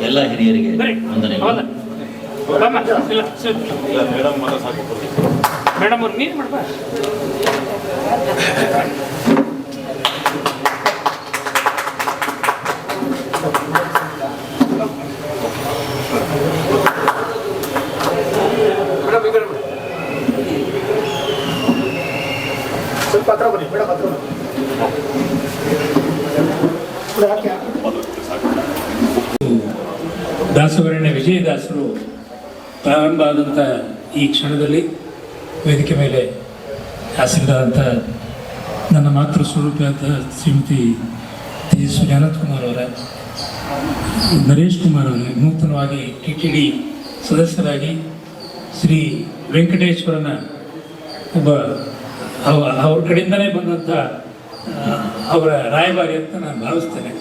ಎಲ್ಲ ಹಿರಿಯರಿಗೆ ವಂದನೆಗಳು. ಮೇಡಮ್ ಅವ್ರು ನೀನು ಮಾಡ್ಬಾ. ಸ್ವಲ್ಪ ಹತ್ರ ಬನ್ನಿ ಮೇಡಮ್, ಹತ್ರ ದಾಸವರಣ್ಯ ವಿಜಯದಾಸರು ಪ್ರಾರಂಭ ಆದಂಥ ಈ ಕ್ಷಣದಲ್ಲಿ ವೇದಿಕೆ ಮೇಲೆ ಹಾಸಿರಾದಂಥ ನನ್ನ ಮಾತೃ ಸ್ವರೂಪಿಯಾದ ಶ್ರೀಮತಿ ತೇಜಸ್ವಿನಿ ಅನಂತಕುಮಾರ್ ಅವರ, ನರೇಶ್ ಕುಮಾರ್ ಅವರೇ, ನೂತನವಾಗಿ TTD ಸದಸ್ಯರಾಗಿ ಶ್ರೀ ವೆಂಕಟೇಶ್ವರನ ಒಬ್ಬ ಅವ್ರ ಕಡೆಯಿಂದಲೇ ಬಂದಂಥ ಅವರ ರಾಯಭಾರಿ ಅಂತ ನಾನು ಭಾವಿಸ್ತೇನೆ.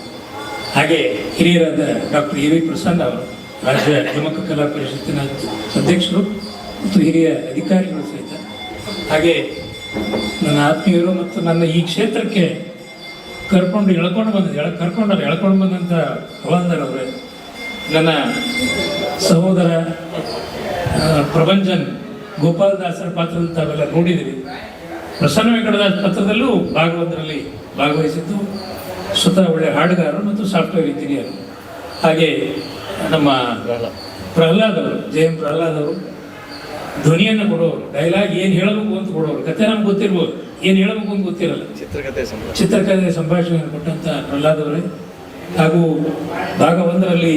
ಹಾಗೆ ಹಿರಿಯರಾದ ಡಾಕ್ಟರ್ EV ಪ್ರಸನ್ನ ಅವರು, ರಾಜ್ಯ ಯಮಕ ಕಲಾ ಪರಿಷತ್ತಿನ ಅಧ್ಯಕ್ಷರು ಮತ್ತು ಹಿರಿಯ ಅಧಿಕಾರಿಗಳು ಸಹಿತ, ಹಾಗೆ ನನ್ನ ಆತ್ಮೀಯರು ಮತ್ತು ನನ್ನ ಈ ಕ್ಷೇತ್ರಕ್ಕೆ ಎಳ್ಕೊಂಡು ಬಂದಂಥ ಹವಾಲ್ದಾರ್ ಅವರೇ, ನನ್ನ ಸಹೋದರ ಪ್ರಭಂಜನ್ ಗೋಪಾಲದಾಸರ ಪಾತ್ರದಲ್ಲಿ ತಾವೆಲ್ಲ ನೋಡಿದಿರಿ. ಪ್ರಸನ್ನ ವೆಂಕಟದಾಸ ಪತ್ರದಲ್ಲೂ ಭಾಗವಹಿಸಿದ್ದು ಸ್ವತಃ ಒಳ್ಳೆಯ ಹಾಡುಗಾರರು ಮತ್ತು ಸಾಫ್ಟ್ವೇರ್ ಇಂಜಿನಿಯರ್. ಹಾಗೆ ನಮ್ಮ ಪ್ರಹ್ಲಾದ್ ಅವರು, JM ಪ್ರಹ್ಲಾದ್ ಅವರು ಧ್ವನಿಯನ್ನು ಕೊಡೋರು, ಡೈಲಾಗ್ ಏನು ಹೇಳಬೇಕು ಅಂತ ಕೊಡೋರು. ಕಥೆ ನಮ್ಗೆ ಗೊತ್ತಿರ್ಬೋದು, ಏನು ಹೇಳಬೇಕು ಅಂತ ಗೊತ್ತಿರಲ್ಲ. ಚಿತ್ರಕಥೆ ಸಂಭಾಷಣೆಯನ್ನು ಕೊಟ್ಟಂಥ ಪ್ರಹ್ಲಾದ್ ಅವರೇ, ಹಾಗೂ ಭಾಗ 1ರಲ್ಲಿ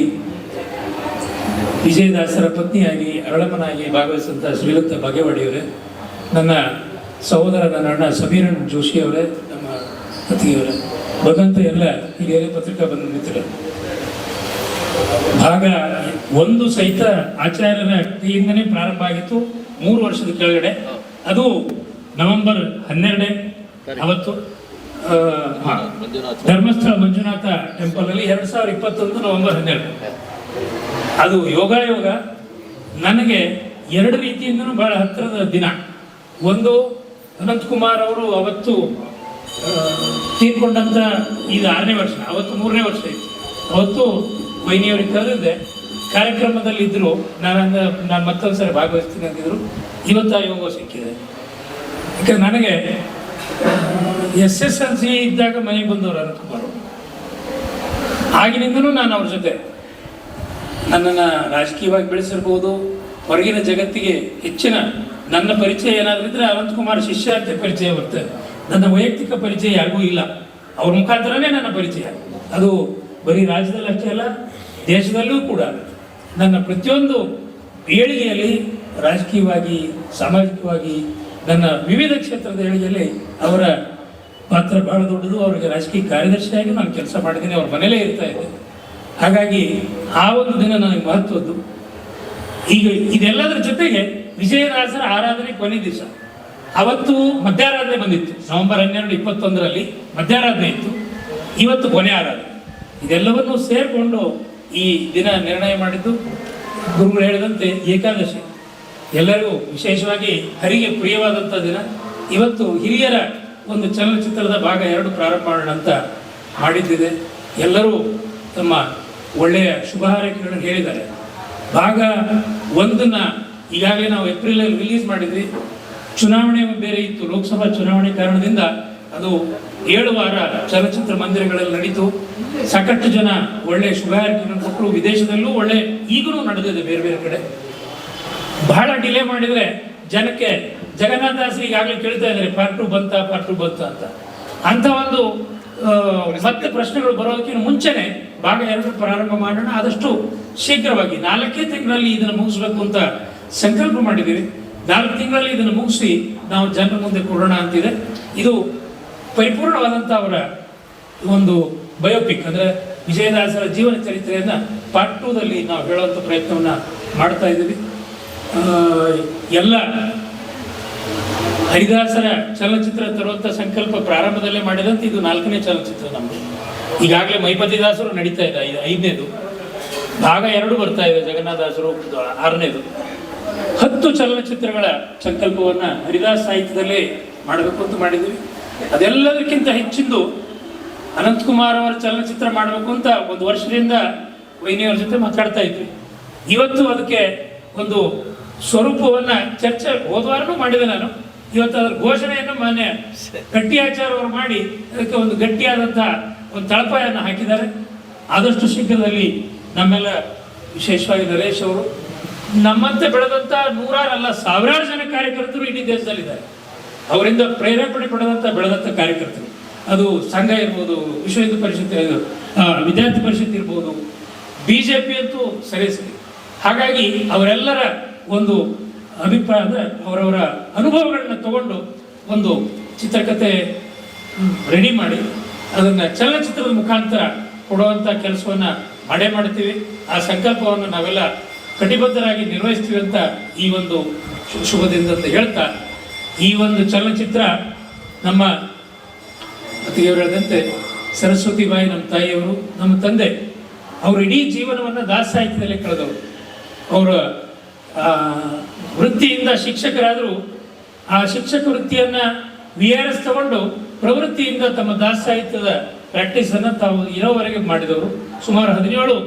ವಿಜಯದಾಸರ ಪತ್ನಿಯಾಗಿ ಅರಳಮ್ಮನಾಗಿ ಭಾಗವಹಿಸಿದಂಥ ಶ್ರೀಲತಾ ಬಾಗೇವಾಡಿಯವರೇ, ನನ್ನ ಸಹೋದರ ನನ್ನ ಅಣ್ಣ ಸಮೀರನ್ ಜೋಶಿ ಅವರೇ, ನಮ್ಮ ಪತಿಯವರೇ, ಬಂದಂಥ ಎಲ್ಲ ಹಿರಿಯರೇ, ಪತ್ರಿಕಾ ಬಂಧು ಮಿತ್ರರು. ಭಾಗ 1 ಸಹಿತ ಆಚಾರ್ಯರ ಕೈಯಿಂದನೇ ಪ್ರಾರಂಭ ಆಗಿತ್ತು 3 ವರ್ಷದ ಕೆಳಗಡೆ. ಅದು ನವೆಂಬರ್ 12 ಅವತ್ತು ಧರ್ಮಸ್ಥಳ ಮಂಜುನಾಥ ಟೆಂಪಲಲ್ಲಿ 2021 ನವೆಂಬರ್ 12. ಅದು ಯೋಗ ನನಗೆ 2 ರೀತಿಯಿಂದನೂ ಬಹಳ ಹತ್ತಿರದ ದಿನ. ಒಂದು, ಅನಂತಕುಮಾರ್ ಅವರು ಅವತ್ತು ತೀರ್ಕೊಂಡಂಥ ಇದು 6ನೇ ವರ್ಷ, ಅವತ್ತು 3ನೇ ವರ್ಷ ಇತ್ತು. ಅವತ್ತು ವೈನಿಯವರಿಗೆ ಕರೆದಿದ್ದೆ, ಕಾರ್ಯಕ್ರಮದಲ್ಲಿ ಇದ್ದರು. ನಾನು ಮತ್ತೊಂದು ಸರಿ ಭಾಗವಹಿಸ್ತೀನಿ ಅಂತಿದ್ರು. ಇವತ್ತು ಆ ಯೋಗ ಸಿಕ್ಕಿದೆ. ಯಾಕಂದ್ರೆ ನನಗೆ SSLC ಇದ್ದಾಗ ಮನೆಗೆ ಬಂದವರು ಅನಂತಕುಮಾರ್ ಅವರು. ಆಗಿನಿಂದನೂ ನಾನು ಅವ್ರ ಜೊತೆ ನನ್ನನ್ನು ರಾಜಕೀಯವಾಗಿ ಬೆಳೆಸಿರ್ಬೋದು, ಹೊರಗಿನ ಜಗತ್ತಿಗೆ ಹೆಚ್ಚಿನ ನನ್ನ ಪರಿಚಯ ಏನಾದರೂ ಇದ್ದರೆ ಅನಂತಕುಮಾರ್ ಶಿಷ್ಯ ಅಂತ ಪರಿಚಯ ಬರ್ತದೆ. ನನ್ನ ವೈಯಕ್ತಿಕ ಪರಿಚಯ ಯಾರಿಗೂ ಇಲ್ಲ, ಅವ್ರ ಮುಖಾಂತರನೇ ನನ್ನ ಪರಿಚಯ. ಅದು ಬರೀ ರಾಜ್ಯದಲ್ಲಿ ಅಷ್ಟೇ ಅಲ್ಲ, ದೇಶದಲ್ಲೂ ಕೂಡ ನನ್ನ ಪ್ರತಿಯೊಂದು ಏಳಿಗೆಯಲ್ಲಿ ರಾಜಕೀಯವಾಗಿ, ಸಾಮಾಜಿಕವಾಗಿ, ನನ್ನ ವಿವಿಧ ಕ್ಷೇತ್ರದ ಏಳಿಗೆಯಲ್ಲಿ ಅವರ ಪಾತ್ರ ಬಹಳ ದೊಡ್ಡದು. ಅವರಿಗೆ ರಾಜಕೀಯ ಕಾರ್ಯದರ್ಶಿಯಾಗಿ ನಾನು ಕೆಲಸ ಮಾಡಿದ್ದೀನಿ, ಅವ್ರ ಮನೇಲೇ ಇರ್ತಾ ಇದ್ದೆ. ಹಾಗಾಗಿ ಆ ಒಂದು ದಿನ ನನಗೆ ಮಹತ್ವದ್ದು. ಈಗ ಇದೆಲ್ಲದರ ಜೊತೆಗೆ ವಿಜಯದಾಸರ ಆರಾಧನೆ ಕೊನೆ ದಿವಸ, ಅವತ್ತು ಮಧ್ಯಾರಾಧನೆ ಬಂದಿತ್ತು. ನವೆಂಬರ್ 12, 2021 ಮಧ್ಯಾರಾಧನೆ ಇತ್ತು. ಇವತ್ತು ಕೊನೆ ಆರಾಧನೆ. ಇದೆಲ್ಲವನ್ನೂ ಸೇರಿಕೊಂಡು ಈ ದಿನ ನಿರ್ಣಯ ಮಾಡಿದ್ದು ಗುರುಗಳು ಹೇಳಿದಂತೆ ಏಕಾದಶಿ, ಎಲ್ಲರಿಗೂ ವಿಶೇಷವಾಗಿ ಹರಿಗೆ ಪ್ರಿಯವಾದಂಥ ದಿನ. ಇವತ್ತು ಹಿರಿಯರ ಒಂದು ಚಲನಚಿತ್ರದ ಭಾಗ 2 ಪ್ರಾರಂಭ ಮಾಡೋಣ ಅಂತ ಮಾಡಿದ್ದಿದೆ. ಎಲ್ಲರೂ ತಮ್ಮ ಒಳ್ಳೆಯ ಶುಭ ಹಾರೈಕೆಗಳನ್ನು ಹೇಳಿದ್ದಾರೆ. ಭಾಗ 1ನ್ನ ಈಗಾಗಲೇ ನಾವು ಏಪ್ರಿಲಲ್ಲಿ ರಿಲೀಸ್ ಮಾಡಿದ್ವಿ. ಚುನಾವಣೆ ಬೇರೆ ಇತ್ತು, ಲೋಕಸಭಾ ಚುನಾವಣೆ ಕಾರಣದಿಂದ ಅದು 7 ವಾರ ಚಲನಚಿತ್ರ ಮಂದಿರಗಳಲ್ಲಿ ನಡೀತು. ಸಾಕಷ್ಟು ಜನ ಒಳ್ಳೆಯ ಶುಭ ಹಾರೈಕೆಗಳನ್ನು ಕೊಟ್ಟರು. ವಿದೇಶದಲ್ಲೂ ಒಳ್ಳೆ ಈಗಲೂ ನಡೆದಿದೆ ಬೇರೆ ಬೇರೆ ಕಡೆ. ಬಹಳ ಡಿಲೇ ಮಾಡಿದರೆ ಜನಕ್ಕೆ ಜಗನ್ನಾಥದಾಸರು ಈಗಾಗಲೇ ಕೇಳ್ತಾ ಇದ್ದಾರೆ, ಪಾರ್ಟ್ 2 ಬಂತ ಅಂತ ಒಂದು ಮತ್ತೆ ಪ್ರಶ್ನೆಗಳು ಬರೋದಕ್ಕಿಂತ ಮುಂಚೆನೆ ಭಾಗ 2 ಪ್ರಾರಂಭ ಮಾಡೋಣ. ಆದಷ್ಟು ಶೀಘ್ರವಾಗಿ 4 ತಿಂಗಳಲ್ಲಿ ಇದನ್ನು ಮುಗಿಸ್ಬೇಕು ಅಂತ ಸಂಕಲ್ಪ ಮಾಡಿದ್ದೀವಿ. 4 ತಿಂಗಳಲ್ಲಿ ಇದನ್ನು ಮುಗಿಸಿ ನಾವು ಜನರ ಮುಂದೆ ಕೊಡೋಣ ಅಂತಿದೆ. ಇದು ಪರಿಪೂರ್ಣವಾದಂಥ ಅವರ ಒಂದು ಬಯೋಪಿಕ್, ಅಂದರೆ ವಿಜಯದಾಸರ ಜೀವನ ಚರಿತ್ರೆಯನ್ನು ಪಾರ್ಟ್ 2ದಲ್ಲಿ ನಾವು ಹೇಳುವಂಥ ಪ್ರಯತ್ನವನ್ನು ಮಾಡ್ತಾ ಇದ್ದೀವಿ. ಎಲ್ಲ ಹರಿದಾಸರ ಚಲನಚಿತ್ರ ತರುವಂಥ ಸಂಕಲ್ಪ ಪ್ರಾರಂಭದಲ್ಲೇ ಮಾಡಿದಂತೆ ಇದು 4ನೇ ಚಲನಚಿತ್ರ ನಮ್ಮದು. ಈಗಾಗಲೇ ಮೈಪತಿದಾಸರು ನಡೀತಾ ಇದೆ, 5ನೇದು. ಭಾಗ 2 ಬರ್ತಾ ಇದೆ, ಜಗನ್ನಾಥದಾಸರು 6ನೇದು. 10 ಚಲನಚಿತ್ರಗಳ ಸಂಕಲ್ಪವನ್ನು ಹರಿದಾಸ ಸಾಹಿತ್ಯದಲ್ಲೇ ಮಾಡಬೇಕು ಅಂತ ಮಾಡಿದ್ವಿ. ಅದೆಲ್ಲದಕ್ಕಿಂತ ಹೆಚ್ಚಿಂದು ಅನಂತಕುಮಾರ್ ಅವರ ಚಲನಚಿತ್ರ ಮಾಡಬೇಕು ಅಂತ 1 ವರ್ಷದಿಂದ ವೈನಿಯವರ ಜೊತೆ ಮಾತಾಡ್ತಾ ಇದ್ವಿ. ಇವತ್ತು ಅದಕ್ಕೆ ಒಂದು ಸ್ವರೂಪವನ್ನು ಚರ್ಚೆ ಹೋದವಾರನೂ ಮಾಡಿದೆ ನಾನು. ಇವತ್ತು ಅದರ ಘೋಷಣೆಯನ್ನು ಮಾನ್ಯ ಗಟ್ಟಿಯಾಚಾರ್ಯ ಅವರು ಮಾಡಿ ಅದಕ್ಕೆ ಒಂದು ಗಟ್ಟಿಯಾದಂಥ ಒಂದು ತಳಪಾಯನ್ನು ಹಾಕಿದ್ದಾರೆ. ಆದಷ್ಟು ಶೀಘ್ರದಲ್ಲಿ ನಮ್ಮೆಲ್ಲ, ವಿಶೇಷವಾಗಿ ನರೇಶ್ ಅವರು, ನಮ್ಮಂತೆ ಬೆಳೆದಂಥ 100 ಅಲ್ಲ 1000 ಜನ ಕಾರ್ಯಕರ್ತರು ಇಡೀ ದೇಶದಲ್ಲಿದ್ದಾರೆ. ಅವರಿಂದ ಪ್ರೇರೇಪಣೆ ಪಡೆದಂಥ ಬೆಳೆದಂಥ ಕಾರ್ಯಕರ್ತರು, ಅದು ಸಂಘ ಇರ್ಬೋದು, ವಿಶ್ವ ಹಿಂದೂ ಪರಿಷತ್, ವಿದ್ಯಾರ್ಥಿ ಪರಿಷತ್ ಇರ್ಬೋದು, BJP ಅಂತೂ ಸರಿ. ಹಾಗಾಗಿ ಅವರೆಲ್ಲರ ಒಂದು ಅಭಿಪ್ರಾಯ, ಅವರವರ ಅನುಭವಗಳನ್ನ ತಗೊಂಡು ಒಂದು ಚಿತ್ರಕಥೆ ರೆಡಿ ಮಾಡಿ ಅದನ್ನು ಚಲನಚಿತ್ರದ ಮುಖಾಂತರ ಕೊಡುವಂಥ ಕೆಲಸವನ್ನು ಮಾಡೇ ಮಾಡ್ತೀವಿ. ಆ ಸಂಕಲ್ಪವನ್ನು ನಾವೆಲ್ಲ ಕಟಿಬದ್ಧರಾಗಿ ನಿರ್ವಹಿಸ್ತೀವಿ ಅಂತ ಈ ಒಂದು ಶುಭದಿಂದ ಅಂತ ಹೇಳ್ತಾ, ಈ ಒಂದು ಚಲನಚಿತ್ರ ನಮ್ಮ ಅತಿಗೆಯವರು ಹೇಳಿದಂತೆ ಸರಸ್ವತಿ ಬಾಯಿ ನಮ್ಮ ತಾಯಿಯವರು, ನಮ್ಮ ತಂದೆ, ಅವರು ಇಡೀ ಜೀವನವನ್ನು ದಾಸ ಸಾಹಿತ್ಯದಲ್ಲಿ ಕಳೆದವರು. ಅವರ ವೃತ್ತಿಯಿಂದ ಶಿಕ್ಷಕರಾದರೂ ಆ ಶಿಕ್ಷಕ ವೃತ್ತಿಯನ್ನು VRS ತಗೊಂಡು ಪ್ರವೃತ್ತಿಯಿಂದ ತಮ್ಮ ದಾಸ ಸಾಹಿತ್ಯದ ಪ್ರಾಕ್ಟೀಸನ್ನು ತಾವು ಇರೋವರೆಗೆ ಮಾಡಿದವರು. ಸುಮಾರು 17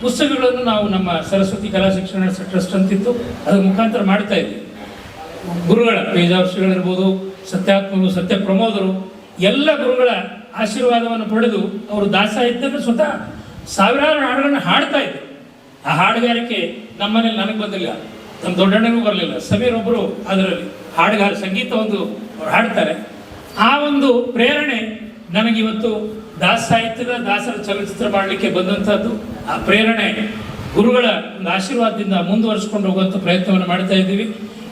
ಪುಸ್ತಕಗಳನ್ನು ನಾವು ನಮ್ಮ ಸರಸ್ವತಿ ಕಲಾ ಶಿಕ್ಷಣ ಟ್ರಸ್ಟ್ ಅಂತಿತ್ತು, ಅದರ ಮುಖಾಂತರ ಮಾಡ್ತಾ ಇದ್ವಿ. ಗುರುಗಳ ಪೇಜಾಂಶಗಳಿರ್ಬೋದು, ಸತ್ಯಾತ್ಮರು, ಸತ್ಯ ಪ್ರಮೋದರು, ಎಲ್ಲ ಗುರುಗಳ ಆಶೀರ್ವಾದವನ್ನು ಪಡೆದು ಅವರು ದಾಸ ಸಾಹಿತ್ಯದ ಸ್ವತಃ 1000 ಹಾಡುಗಳನ್ನು ಹಾಡ್ತಾ ಇದ್ದರು. ಆ ಹಾಡುಗಾರಿಕೆ ನಮ್ಮನೇಲಿ ನನಗೆ ಬಂದಿಲ್ಲ, ನಮ್ಮ ದೊಡ್ಡಣ್ಣನಿಗೂ ಬರಲಿಲ್ಲ. ಸಮೀರ್ ಒಬ್ಬರು ಅದರಲ್ಲಿ ಹಾಡುಗಾರ, ಸಂಗೀತ ಒಂದು ಅವ್ರು ಹಾಡ್ತಾರೆ. ಆ ಒಂದು ಪ್ರೇರಣೆ ನನಗಿವತ್ತು ದಾಸ ಸಾಹಿತ್ಯದ ದಾಸರ ಚಲನಚಿತ್ರ ಮಾಡಲಿಕ್ಕೆ ಬಂದಂಥದ್ದು. ಆ ಪ್ರೇರಣೆ ಗುರುಗಳ ಒಂದು ಆಶೀರ್ವಾದದಿಂದ ಮುಂದುವರಿಸ್ಕೊಂಡು ಹೋಗುವಂಥ ಪ್ರಯತ್ನವನ್ನು ಮಾಡ್ತಾ ಇದ್ದೀವಿ.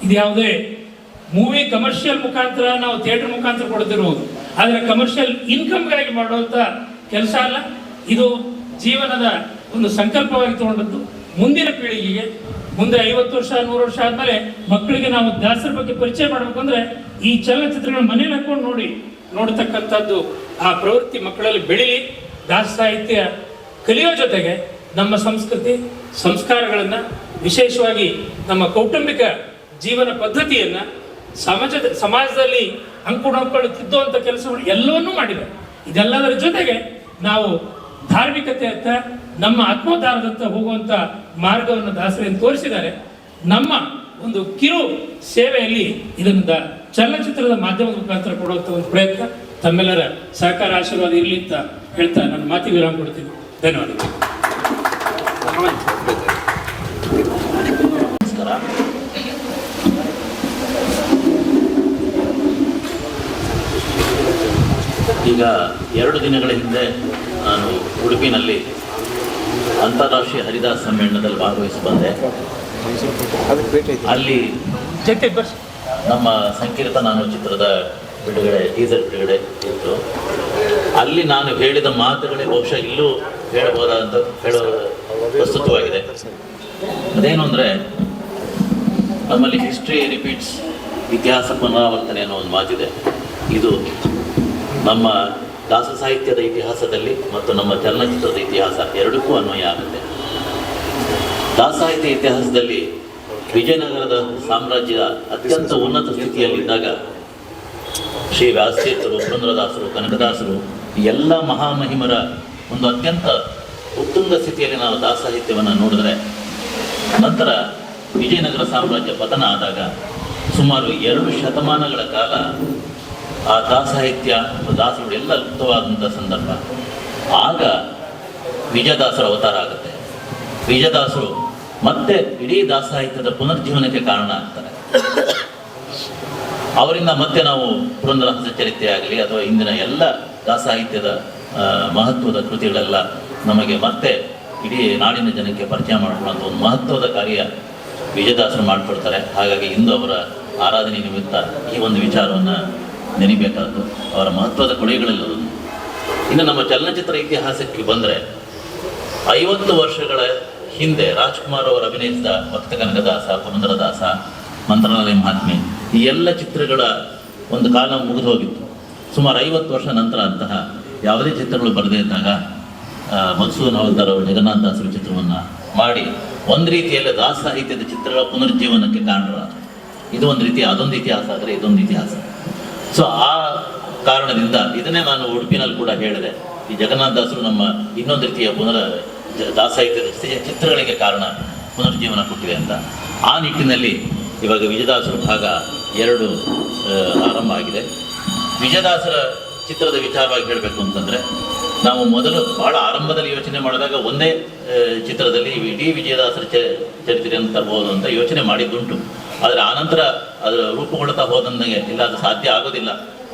ಇದು ಯಾವುದೇ ಮೂವಿ ಕಮರ್ಷಿಯಲ್ ಮುಖಾಂತರ ನಾವು ಥಿಯೇಟರ್ ಮುಖಾಂತರ ಕೊಡ್ತಿರುವುದು, ಆದರೆ ಕಮರ್ಷಿಯಲ್ ಇನ್ಕಮ್ಗಾಗಿ ಮಾಡುವಂಥ ಕೆಲಸ ಅಲ್ಲ. ಇದು ಜೀವನದ ಒಂದು ಸಂಕಲ್ಪವಾಗಿ ತಗೊಂಡದ್ದು. ಮುಂದಿನ ಪೀಳಿಗೆಗೆ, ಮುಂದೆ 50 ವರ್ಷ 100 ವರ್ಷ ಆದಮೇಲೆ ಮಕ್ಕಳಿಗೆ ನಾವು ದಾಸರ ಬಗ್ಗೆ ಪರಿಚಯ ಮಾಡಬೇಕು ಅಂದರೆ ಈ ಚಲನಚಿತ್ರಗಳ ಮನೇಲಿ ಹಾಕೊಂಡು ನೋಡ್ತಕ್ಕಂಥದ್ದು ಆ ಪ್ರವೃತ್ತಿ ಮಕ್ಕಳಲ್ಲಿ ಬೆಳೀಲಿ. ದಾಸ ಸಾಹಿತ್ಯ ಕಲಿಯೋ ಜೊತೆಗೆ ನಮ್ಮ ಸಂಸ್ಕೃತಿ ಸಂಸ್ಕಾರಗಳನ್ನು, ವಿಶೇಷವಾಗಿ ನಮ್ಮ ಕೌಟುಂಬಿಕ ಜೀವನ ಪದ್ಧತಿಯನ್ನು ಸಮಾಜದಲ್ಲಿ ಅಂಕುಡೊಂಕುಗಳು ತಿದ್ದುವಂಥ ಕೆಲಸಗಳು ಎಲ್ಲವನ್ನೂ ಮಾಡಿದೆ. ಇದೆಲ್ಲದರ ಜೊತೆಗೆ ನಾವು ಧಾರ್ಮಿಕತೆಯತ್ತ, ನಮ್ಮ ಆತ್ಮೋದ್ಧಾರದತ್ತ ಹೋಗುವಂಥ ಮಾರ್ಗವನ್ನು ದಾಸರೇನು ತೋರಿಸಿದ್ದಾರೆ. ನಮ್ಮ ಒಂದು ಕಿರು ಸೇವೆಯಲ್ಲಿ ಇದನ್ನು ಚಲನಚಿತ್ರದ ಮಾಧ್ಯಮದ ಮುಖಾಂತರ ಕೊಡುವಂಥ ಒಂದು ಪ್ರಯತ್ನ ತಮ್ಮೆಲ್ಲರ ಸಹಕಾರ ಆಶೀರ್ವಾದ ಇರಲಿ ಅಂತ ಹೇಳ್ತಾ ನನ್ನ ಮಾತಿಗೆ ವಿರಾಮ ಕೊಡ್ತೀನಿ. ಧನ್ಯವಾದಗಳು. ನಮಸ್ಕಾರ. ಈಗ 2 ದಿನಗಳ ಹಿಂದೆ ನಾನು ಉಡುಪಿನಲ್ಲಿ ಅಂತಾರಾಷ್ಟ್ರೀಯ ಹರಿದಾಸ ಸಮ್ಮೇಳನದಲ್ಲಿ ಭಾಗವಹಿಸಿ ಬಂದೆ. ಅಲ್ಲಿ ನಮ್ಮ ಸಂಕೀರ್ತನ ಅನ್ನೋ ಚಿತ್ರದ ಬಿಡುಗಡೆ, ಟೀಸರ್ ಬಿಡುಗಡೆ ಇತ್ತು. ಅಲ್ಲಿ ನಾನು ಹೇಳಿದ ಮಾತುಗಳೇ ಬಹುಶಃ ಇಲ್ಲೂ ಹೇಳಬಹುದಾದಂಥ ಪ್ರಸ್ತುತವಾಗಿದೆ. ಅದೇನು ಅಂದರೆ, ನಮ್ಮಲ್ಲಿ ಹಿಸ್ಟ್ರಿ ರಿಪೀಟ್ಸ್, ಇತಿಹಾಸ ಪುನರಾವರ್ತನೆ ಅನ್ನೋ ಒಂದು ಮಾತಿದೆ. ಇದು ನಮ್ಮ ದಾಸ ಸಾಹಿತ್ಯದ ಇತಿಹಾಸದಲ್ಲಿ ಮತ್ತು ನಮ್ಮ ಚಲನಚಿತ್ರದ ಇತಿಹಾಸ ಎರಡಕ್ಕೂ ಅನ್ವಯ ಆಗುತ್ತೆ. ದಾಸ ಸಾಹಿತ್ಯ ಇತಿಹಾಸದಲ್ಲಿ ವಿಜಯನಗರದ ಸಾಮ್ರಾಜ್ಯ ಅತ್ಯಂತ ಉನ್ನತ ಸ್ಥಿತಿಯಲ್ಲಿದ್ದಾಗ ಶ್ರೀ ವ್ಯಾಸತೀರ್ಥರು, ಪುರಂದರದಾಸರು, ಕನಕದಾಸರು ಎಲ್ಲ ಮಹಾಮಹಿಮರ ಒಂದು ಅತ್ಯಂತ ಉತ್ತುಂಗ ಸ್ಥಿತಿಯಲ್ಲಿ ನಾವು ದಾಸ ಸಾಹಿತ್ಯವನ್ನು ನೋಡಿದ್ರೆ, ನಂತರ ವಿಜಯನಗರ ಸಾಮ್ರಾಜ್ಯ ಪತನ ಆದಾಗ ಸುಮಾರು 2 ಶತಮಾನಗಳ ಕಾಲ ಆ ದಾಸ ಸಾಹಿತ್ಯ ದಾಸರು ಎಲ್ಲ ಲುಪ್ತವಾದಂಥ ಸಂದರ್ಭ. ಆಗ ವಿಜಯದಾಸರ ಅವತಾರ ಆಗುತ್ತೆ. ವಿಜಯದಾಸರು ಮತ್ತೆ ಇಡೀ ದಾಸ ಸಾಹಿತ್ಯದ ಪುನರ್ಜೀವನಕ್ಕೆ ಕಾರಣ ಆಗ್ತಾರೆ. ಅವರಿಂದ ಮತ್ತೆ ನಾವು ಪುರಂದರದಾಸ ಚರಿತ್ರೆ ಆಗಲಿ ಅಥವಾ ಇಂದಿನ ಎಲ್ಲ ದಾಸ ಸಾಹಿತ್ಯದ ಮಹತ್ವದ ಕೃತಿಗಳೆಲ್ಲ ನಮಗೆ ಮತ್ತೆ ಇಡೀ ನಾಡಿನ ಜನಕ್ಕೆ ಪರಿಚಯ ಮಾಡಿಕೊಳ್ಳುವಂಥ ಒಂದು ಮಹತ್ವದ ಕಾರ್ಯ ವಿಜಯದಾಸರು ಮಾಡಿಕೊಡ್ತಾರೆ. ಹಾಗಾಗಿ ಇಂದು ಅವರ ಆರಾಧನೆ ನಿಮಿತ್ತ ಈ ಒಂದು ವಿಚಾರವನ್ನು ನೆನಬೇಕಾದ್ದು ಅವರ ಮಹತ್ವದ ಕೊಡುಗೆಗಳೆಲ್ಲದು. ಇನ್ನು ನಮ್ಮ ಚಲನಚಿತ್ರ ಇತಿಹಾಸಕ್ಕೆ ಬಂದರೆ, 50 ವರ್ಷಗಳ ಹಿಂದೆ ರಾಜ್ಕುಮಾರ್ ಅವರು ಅಭಿನಯಿಸಿದ ಭಕ್ತ ಕನಕದಾಸ, ಪುರಂದರದಾಸ, ಮಂತ್ರಾಲಯ ಮಹಾತ್ಮೆ ಈ ಎಲ್ಲ ಚಿತ್ರಗಳ ಒಂದು ಕಾಲ ಮುಗಿದು ಹೋಗಿತ್ತು. ಸುಮಾರು 50 ವರ್ಷ ನಂತರ ಅಂತಹ ಯಾವುದೇ ಚಿತ್ರಗಳು ಬರದೇ ಇದ್ದಾಗ ಮಧುಸೂದನ್ ಹವಾಲ್ದಾರ್ ಅವರು ಜಗನ್ನಾಥದಾಸರ ಚಿತ್ರವನ್ನು ಮಾಡಿ ಒಂದು ರೀತಿಯಲ್ಲಿ ದಾಸ ಸಾಹಿತ್ಯದ ಚಿತ್ರಗಳ ಪುನರ್ಜೀವನಕ್ಕೆ ಕಾರಣರಾದರು. ಇದು ಒಂದು ರೀತಿ, ಅದೊಂದು ಇತಿಹಾಸ ಆದರೆ ಇದೊಂದು ಇತಿಹಾಸ. ಸೊ ಆ ಕಾರಣದಿಂದ ಇದನ್ನೇ ನಾನು ಉಡುಪಿನಲ್ಲಿ ಕೂಡ ಹೇಳಿದೆ, ಈ ಜಗನ್ನಾಥದಾಸರು ನಮ್ಮ ಇನ್ನೊಂದು ರೀತಿಯ ದಾಸ ಸಾಹಿತ್ಯದ ಚಿತ್ರಗಳಿಗೆ ಕಾರಣ, ಪುನರ್ಜೀವನ ಕೊಟ್ಟಿದೆ ಅಂತ. ಆ ನಿಟ್ಟಿನಲ್ಲಿ ಇವಾಗ ವಿಜಯದಾಸರ ಭಾಗ 2 ಆರಂಭ ಆಗಿದೆ. ವಿಜಯದಾಸರ ಚಿತ್ರದ ವಿಚಾರವಾಗಿ ಹೇಳಬೇಕು ಅಂತಂದರೆ, ನಾವು ಮೊದಲು ಬಹಳ ಆರಂಭದಲ್ಲಿ ಯೋಚನೆ ಮಾಡಿದಾಗ ಒಂದೇ ಚಿತ್ರದಲ್ಲಿ ಇಡೀ ವಿಜಯದಾಸರ ಚರಿತ್ರೆಯನ್ನು ತರಬಹುದು ಅಂತ ಯೋಚನೆ ಮಾಡಿದ್ದುಂಟು. ಆದರೆ ಆನಂತರ ಅದರ ರೂಪುಗೊಳ್ಳುತ್ತಾ ಹೋದಂಗೆ ಇಲ್ಲ, ಅದು ಸಾಧ್ಯ ಆಗೋದಿಲ್ಲ,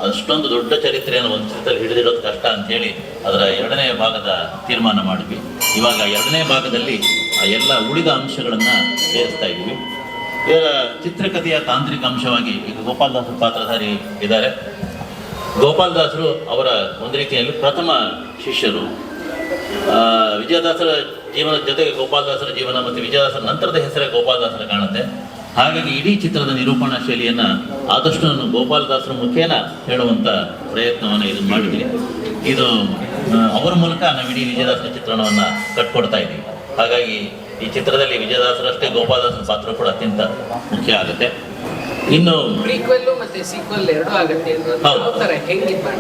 ಅಷ್ಟೊಂದು ದೊಡ್ಡ ಚರಿತ್ರೆಯನ್ನು ಒಂದು ಚಿತ್ರದಲ್ಲಿ ಹಿಡಿದಿಡೋದು ಕಷ್ಟ ಅಂಥೇಳಿ ಅದರ 2ನೇ ಭಾಗದ ತೀರ್ಮಾನ ಮಾಡಿದ್ವಿ. ಇವಾಗ 2ನೇ ಭಾಗದಲ್ಲಿ ಆ ಎಲ್ಲ ಉಳಿದ ಅಂಶಗಳನ್ನು ಸೇರಿಸ್ತಾ ಇದ್ದೀವಿ. ಇದರ ಚಿತ್ರಕಥೆಯ ತಾಂತ್ರಿಕ ಅಂಶವಾಗಿ ಈಗ ಗೋಪಾಲದಾಸರ ಪಾತ್ರಧಾರಿ ಇದ್ದಾರೆ. ಗೋಪಾಲದಾಸರು ಅವರ ಒಂದು ರೀತಿಯಲ್ಲಿ ಪ್ರಥಮ ಶಿಷ್ಯರು. ವಿಜಯದಾಸರ ಜೀವನದ ಜೊತೆಗೆ ಗೋಪಾಲದಾಸರ ಜೀವನ ಮತ್ತು ವಿಜಯದಾಸರ ನಂತರದ ಹೆಸರೇ ಗೋಪಾಲದಾಸರ ಕಾಣುತ್ತೆ. ಹಾಗಾಗಿ ಇಡೀ ಚಿತ್ರದ ನಿರೂಪಣಾ ಶೈಲಿಯನ್ನು ಆದಷ್ಟು ನಾನು ಗೋಪಾಲದಾಸರ ಮುಖೇನ ಹೇಳುವಂಥ ಪ್ರಯತ್ನವನ್ನು ಇದನ್ನು ಮಾಡಿದ್ದೀನಿ. ಇದು ಅವರ ಮೂಲಕ ನಾವು ಇಡೀ ವಿಜಯದಾಸರ ಚಿತ್ರಣವನ್ನು ಕಟ್ಕೊಡ್ತಾ ಇದ್ದೀವಿ. ಹಾಗಾಗಿ ಈ ಚಿತ್ರದಲ್ಲಿ ವಿಜಯದಾಸರಷ್ಟೇ ಗೋಪಾಲದಾಸರ ಪಾತ್ರ ಕೂಡ ಅತ್ಯಂತ ಮುಖ್ಯ ಆಗುತ್ತೆ. ಇನ್ನು ಪ್ರೀಕ್ವೆಲ್ ಮತ್ತೆ ಸೀಕ್ವೆಲ್ ಎರಡೂ ಆಗುತ್ತೆ.